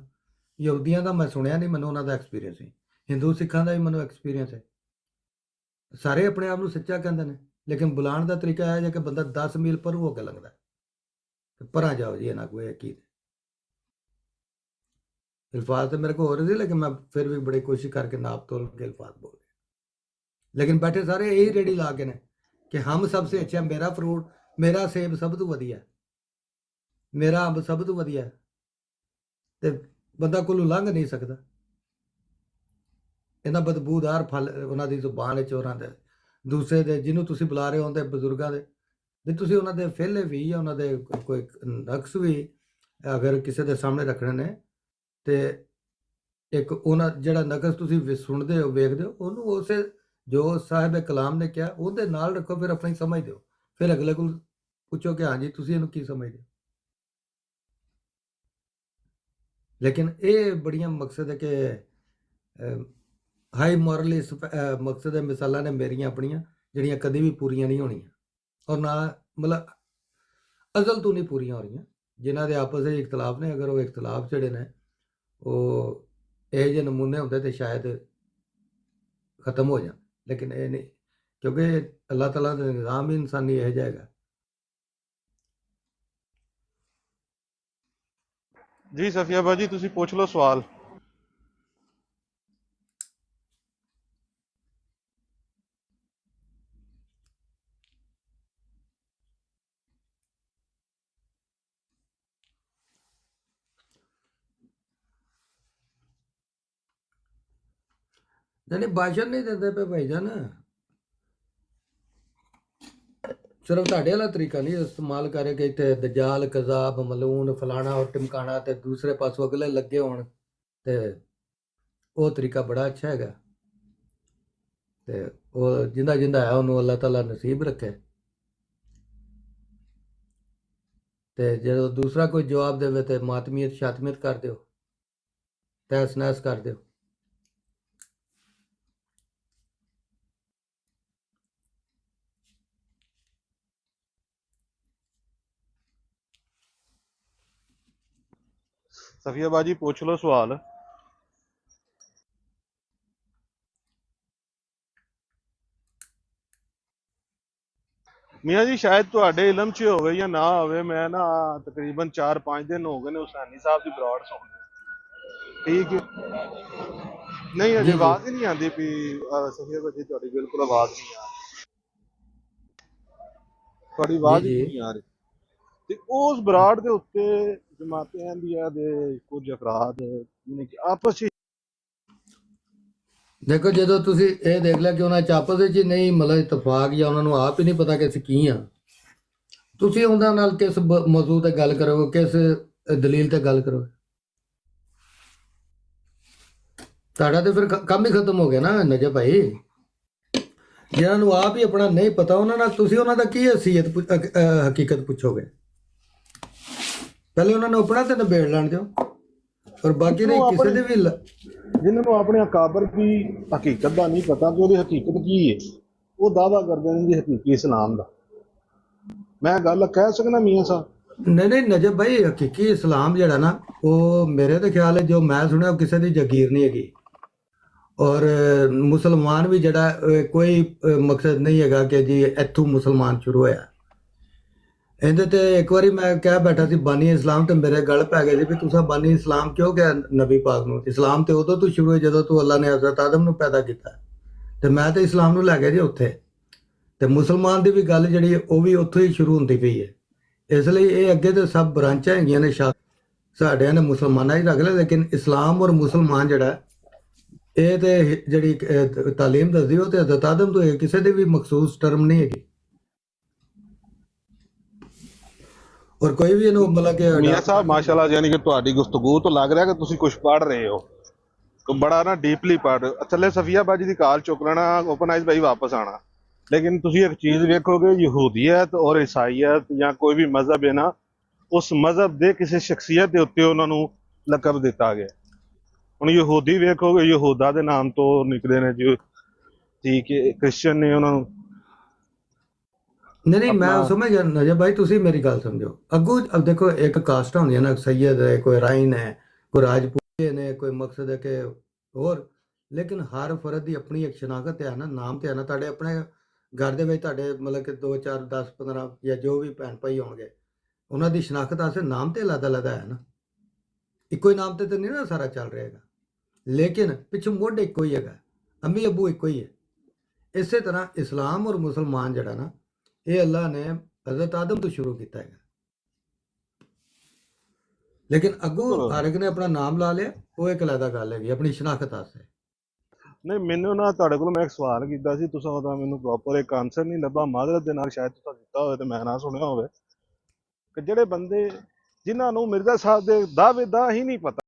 یہودیاں دا میں سنیا نہیں، مینوں انہاں دا ایکسپیرینس ہے، ہندو سکھاں دا بھی مینوں ایکسپیرینس ہے، سارے اپنے آپ نو سچا کہندے نے، لیکن بلان دا طریقہ ہے کہ بندہ 10 میل پر ہو کے لنگدا ہے، پرا جاؤ جی انہاں کوئی عقید۔ الفاظ تو میرے کو ہو رہے تھے، لیکن میں پھر بھی بڑی کوشش کر کے ناپ تول کے الفاظ بول رہے، لیکن بیٹھے سارے یہی ریڈی لا کے نے کہ ہم سب سے اچھا، میرا فروٹ، میرا سیب سب تو ودیا ہے، میرا امب سب تو ودیا ہے، تے بندہ کولوں لنگ نہیں سکتا۔ انہاں بدبودار پھل انہاں دی زبان وچ، انہاں دے دوسرے دے جنوں تسی بلا رہے ہوندے بزرگاں دے بھی تسی انہاں دے فیلے بھی یا انہاں دے کوئی نقص بھی اگر کسی دے سامنے رکھنے نے، تے ایک انہاں جڑا نقص تسی سنتے ہو ویکھدے ہو، انہوں اسے جو صاحب کلام نے کیا وہ دے نال رکھو، پھر اپنی سمجھ دیو، پھر اگلے کو پوچھو کہ ہاں جی تسی انہوں کی سمجھ دیو۔ لیکن اے بڑیاں مقصد ہے کہ ہائی مورلی مقصد ہے، مثالاں نے میریاں اپنیاں جڑیاں کدی بھی پوریاں نہیں ہونیاں، اور نہ مطلب ازل تو نہیں پوریاں ہو رہیاں، جنہاں دے آپس وچ اختلاف نے، اگر وہ اختلاف جڑے نے وہ یہ جے نمونے ہوندے تے شاید ختم ہو جان، لیکن اے نہیں، کیونکہ اللہ تعالیٰ کا نظام ہی انسانی یہ جائے گا۔ جی صفیہ باجی ਤੁਸੀਂ ਪੁੱਛ ਲਓ ਸਵਾਲ। نہیں باشن نہیں دیندے پہ بھائی جان، صرف تہاڈے والا طریقہ نہیں استعمال کرے کہ تے دجال کذاب ملعون فلانا اور ٹمکانا تے دوسرے پاسوں اگلے لگے ہون، تے وہ طریقہ بڑا اچھا ہے گا، تے وہ جندہ جندہ ہے انہوں اللہ تعالیٰ نصیب رکھے، تے جدو دوسرا کوئی جواب دے تے ماتمیت شاتمیت کر دیو، تہس نہس کر دیو۔ ਸਫੀਆ ਬਾਜੀ ਪੁੱਛ ਲਓ ਸਵਾਲ। ਮੀਆਂ ਜੀ ਸ਼ਾਇਦ ਤੁਹਾਡੇ ਇਲਮ 'ਚ ਹੋਵੇ ਜਾਂ ਨਾ ਹੋਵੇ, ਮੈਂ ਨਾ ਤਕਰੀਬਨ 4-5 ਦਿਨ ਹੋ ਗਏ ਨੇ ਹੁਸੈਨੀ ਸਾਹਿਬ ਦੀ ਬਰਾੜ ਸੁਣ ਰਿਹਾ। ਠੀਕ ਹੈ, ਨਹੀਂ ਅਜੇ ਜੀ ਜੀ ਆਵਾਜ਼ ਹੀ ਨਹੀਂ ਆਉਂਦੀ ਵੀ ਸਫੀਆ ਭਾਜੀ ਤੁਹਾਡੀ ਬਿਲਕੁਲ ਆਵਾਜ਼ ਨਹੀਂ ਆ ਰਹੀ, ਤੁਹਾਡੀ ਜੀ ਆਵਾਜ਼ ਹੀ ਜੀ ਨਹੀਂ ਆ ਰਹੀ। ਤੇ ਉਸ ਬਰਾੜ ਦੇ ਉੱਤੇ ਜਮਾਤੇ ਅਹਿਮਦੀਆ ਦੇ ਕੁਝ ਅਫਰਾਦ ਯਾਨੀ ਕਿ ਆਪਸ 'ਚ ਦੇਖੋ, ਜਦੋਂ ਤੁਸੀਂ ਇਹ ਦੇਖ ਲਿਆ ਕਿ ਉਹਨਾਂ 'ਚ ਆਪਸ ਵਿੱਚ ਹੀ ਨਹੀਂ ਮਤਲਬ ਇਤਫਾਕ, ਜਾਂ ਉਹਨਾਂ ਨੂੰ ਆਪ ਹੀ ਨਹੀਂ ਪਤਾ ਕਿ ਅਸੀਂ ਕੀ ਹਾਂ, ਤੁਸੀਂ ਉਹਨਾਂ ਨਾਲ ਕਿਸ ਮੌਜੂ ਤੇ ਗੱਲ ਕਰੋਗੇ, ਕਿਸ ਦਲੀਲ ਤੇ ਗੱਲ ਕਰੋਗੇ? ਤੁਹਾਡਾ ਤੇ ਫਿਰ ਕੰਮ ਹੀ ਖਤਮ ਹੋ ਗਿਆ ਨਾ ਨਜਬ ਭਾਈ। ਜਿਹਨਾਂ ਨੂੰ ਆਪ ਹੀ ਆਪਣਾ ਨਹੀਂ ਪਤਾ, ਉਹਨਾਂ ਨਾਲ ਤੁਸੀਂ ਉਹਨਾਂ ਦਾ ਕੀ ਹਕੀਕਤ ਪੁੱਛੋਗੇ? ਪਹਿਲੇ ਉਹਨਾਂ ਨੂੰ ਆਪਣਾ ਤੇ ਨਿਬੇੜ ਲੈਣ ਦਿਓ, ਔਰ ਬਾਕੀ ਨਹੀਂ ਕਿਸੇ ਦੇ ਵੀ ਜਿਨ੍ਹਾਂ ਨੂੰ ਆਪਣੇ ਅਕਾਬਰ ਦੀ ਹਕੀਕਤ ਦਾ ਨਹੀਂ ਪਤਾ ਕਿ ਉਹਦੀ ਹਕੀਕਤ ਕੀ ਹੈ, ਉਹ ਦਾਅਵਾ ਕਰਦੇ ਨੇ ਜੀ ਹਕੀਕੀ ਇਸਲਾਮ ਦਾ। ਮੈਂ ਗੱਲ ਕਹਿ ਸਕਦਾ ਮੀਆਂ ਸਾਹਿਬ? ਨਹੀਂ ਨਜਬ ਭਾਈ, ਹਕੀਕੀ ਇਸਲਾਮ ਜਿਹੜਾ ਨਾ, ਉਹ ਮੇਰੇ ਤਾਂ ਖਿਆਲ ਹੈ ਜੋ ਮੈਂ ਸੁਣਿਆ ਉਹ ਕਿਸੇ ਦੀ ਜਾਗੀਰ ਨਹੀਂ ਹੈਗੀ। ਔਰ ਮੁਸਲਮਾਨ ਵੀ ਜਿਹੜਾ ਕੋਈ ਮਕਸਦ ਨਹੀਂ ਹੈਗਾ ਕਿ ਜੀ ਇੱਥੋਂ ਮੁਸਲਮਾਨ ਸ਼ੁਰੂ ਹੋਇਆ। ਇਹਦੇ ਤੇ ਇੱਕ ਵਾਰੀ ਮੈਂ ਕਹਿ ਬੈਠਾ ਸੀ ਬਾਨੀ ਇਸਲਾਮ, ਤੇ ਮੇਰੇ ਗਲ ਪੈ ਗਏ ਸੀ ਵੀ ਤੁਸੀਂ ਬਾਨੀ ਇਸਲਾਮ ਕਿਉਂ ਕਿਹਾ ਨਬੀ ਪਾਕ ਨੂੰ? ਇਸਲਾਮ ਤੇ ਉਦੋਂ ਤੋਂ ਸ਼ੁਰੂ ਹੋਇਆ ਜਦੋਂ ਤੋਂ ਅੱਲਾ ਨੇ ਹਜ਼ਰਤ ਆਦਮ ਨੂੰ ਪੈਦਾ ਕੀਤਾ, ਤੇ ਮੈਂ ਤੇ ਇਸਲਾਮ ਨੂੰ ਲੈ ਗਿਆ ਜੀ ਉੱਥੇ। ਤੇ ਮੁਸਲਮਾਨ ਦੀ ਵੀ ਗੱਲ ਜਿਹੜੀ ਉਹ ਵੀ ਉੱਥੋਂ ਹੀ ਸ਼ੁਰੂ ਹੁੰਦੀ ਪਈ ਹੈ। ਇਸ ਲਈ ਇਹ ਅੱਗੇ ਤੇ ਸਭ ਬ੍ਰਾਂਚਾਂ ਹੈਗੀਆਂ ਨੇ, ਸਾਡਿਆਂ ਨੇ ਮੁਸਲਮਾਨਾਂ ਹੀ ਰੱਖ ਲਿਆ, ਲੇਕਿਨ ਇਸਲਾਮ ਔਰ ਮੁਸਲਮਾਨ ਜਿਹੜਾ ਇਹ ਤੇ ਜਿਹੜੀ ਤਾਲੀਮ ਦੱਸਦੀ ਉਹ ਤੇ ਹਜ਼ਰਤ ਆਦਮ ਤੋਂ ਹੈ, ਕਿਸੇ ਦੀ ਵੀ ਮਖਸੂਸ ਟਰਮ ਨਹੀਂ ਹੈਗੀ। ਔਰ ਕੋਈ ਵੀ ਇਹਨੂੰ ਮਤਲਬ ਕਿ ਮੀਆਂ ਸਾਹਿਬ ਮਾਸ਼ਾਅੱਲਾ, ਯਾਨੀ ਕਿ ਤੁਹਾਡੀ ਗੁਫ਼ਤਗੂ ਤੋਂ ਲੱਗ ਰਿਹਾ ਕਿ ਤੁਸੀਂ ਕੁਝ ਪੜ੍ਹ ਰਹੇ ਹੋ, ਬੜਾ ਨਾ ਡੀਪਲੀ ਪੜ੍ਹ। ਥੱਲੇ ਸਫੀਆ ਬਾਜੀ ਦੀ ਕਾਲ ਚੁੱਕ ਲੈਣਾ, ਓਪਨਾਈਜ਼ ਭਾਈ ਵਾਪਸ ਆਣਾ। ਲੇਕਿਨ ਤੁਸੀਂ ਇੱਕ ਚੀਜ਼ ਵੇਖੋਗੇ, ਯਹੂਦੀਅਤ ਔਰ ਈਸਾਈਅਤ ਜਾਂ ਕੋਈ ਵੀ ਮਜ਼ਹਬ ਹੈ ਨਾ, ਉਸ ਮਜ਼ਹਬ ਦੇ ਕਿਸੇ ਸ਼ਖਸੀਅਤ ਦੇ ਉੱਤੇ ਉਹਨਾਂ ਨੂੰ ਲਕਬ ਦਿੱਤਾ ਗਿਆ। ਹੁਣ ਯਹੂਦੀ ਵੇਖੋਗੇ, ਯਹੂਦਾ ਦੇ ਨਾਮ ਤੋਂ ਨਿਕਲੇ ਨੇ ਜੀ, ਠੀਕ ਹੈ। ਕ੍ਰਿਸਚਨ ਨੇ ਉਹਨਾਂ ਨੂੰ ਨਹੀਂ ਮੈਂ ਸਮਝ ਗਿਆ ਨਜਬ ਭਾਈ, ਤੁਸੀਂ ਮੇਰੀ ਗੱਲ ਸਮਝੋ। ਅੱਗੋਂ ਅਬ ਦੇਖੋ, ਇੱਕ ਕਾਸਟਾਂ ਹੁੰਦੀਆਂ ਨਾ, ਸੈਯਦ ਹੈ, ਕੋਈ ਰਾਈਨ ਹੈ, ਕੋਈ ਰਾਜਪੂਤ ਨੇ, ਕੋਈ ਮਕਸਦ ਹੈ ਕਿ ਹੋਰ, ਲੇਕਿਨ ਹਰ ਫਰਦ ਦੀ ਆਪਣੀ ਇੱਕ ਸ਼ਨਾਖਤ ਹੈ ਨਾ, ਨਾਮ ਤੇ ਹੈ ਨਾ। ਤੁਹਾਡੇ ਆਪਣੇ ਘਰ ਦੇ ਵਿੱਚ ਤੁਹਾਡੇ ਮਤਲਬ ਕਿ 2 4 10 15 ਜਾਂ ਜੋ ਵੀ ਭੈਣ ਭਾਈ ਹੋਣਗੇ, ਉਹਨਾਂ ਦੀ ਸ਼ਨਾਖਤ ਵਾਸਤੇ ਨਾਮ ਤੇ ਅਲੱਗ ਹੈ ਨਾ, ਇੱਕੋ ਹੀ ਨਾਮ ਤੇ ਨਹੀਂ ਨਾ ਸਾਰਾ ਚੱਲ ਰਹੇਗਾ, ਲੇਕਿਨ ਪਿੱਛੋਂ ਮੁੱਢ ਇੱਕੋ ਹੀ ਹੈਗਾ, ਅੰਮੀ ਅੱਬੂ ਇੱਕੋ ਹੀ ਹੈ। ਇਸੇ ਤਰ੍ਹਾਂ ਇਸਲਾਮ ਔਰ ਮੁਸਲਮਾਨ ਜਿਹੜਾ ਨਾ, ਇਹ ਅੱਲਾ ਨੇ ਹਜ਼ਰਤ ਆਦਮ ਤੋਂ ਸ਼ੁਰੂ ਕੀਤਾ ਹੈਗਾ, ਲੇਕਿਨ ਅੱਗੋਂ ਹਰ ਇੱਕ ਨੇ ਆਪਣਾ ਨਾਮ ਲਾ ਲਿਆ, ਉਹ ਇੱਕ ਅਲੱਗ ਗੱਲ ਹੈਗੀ ਆਪਣੀ ਸ਼ਨਾਖਤ ਵਾਸਤੇ। ਨਹੀਂ, ਮੈਨੂੰ ਨਾ ਤੁਹਾਡੇ ਕੋਲ ਮੈਂ ਇੱਕ ਸਵਾਲ ਕੀਤਾ ਸੀ, ਤੁਸੀਂ ਉਹਦਾ ਮੈਨੂੰ ਪ੍ਰੋਪਰ ਇੱਕ ਆਨਸਰ ਨਹੀਂ ਲੱਭਾ। ਮਾਜ਼ਰਤ ਦੇ ਨਾਲ ਸ਼ਾਇਦ ਤੁਸੀਂ ਦਿੱਤਾ ਹੋਵੇ ਤੇ ਮੈਂ ਨਾ ਸੁਣਿਆ ਹੋਵੇ, ਕਿ ਜਿਹੜੇ ਬੰਦੇ ਜਿਨ੍ਹਾਂ ਨੂੰ ਮਿਰਜ਼ਾ ਸਾਹਿਬ ਦੇ ਦਾਅਵੇ ਦਾ ਹੀ ਨਹੀਂ ਪਤਾ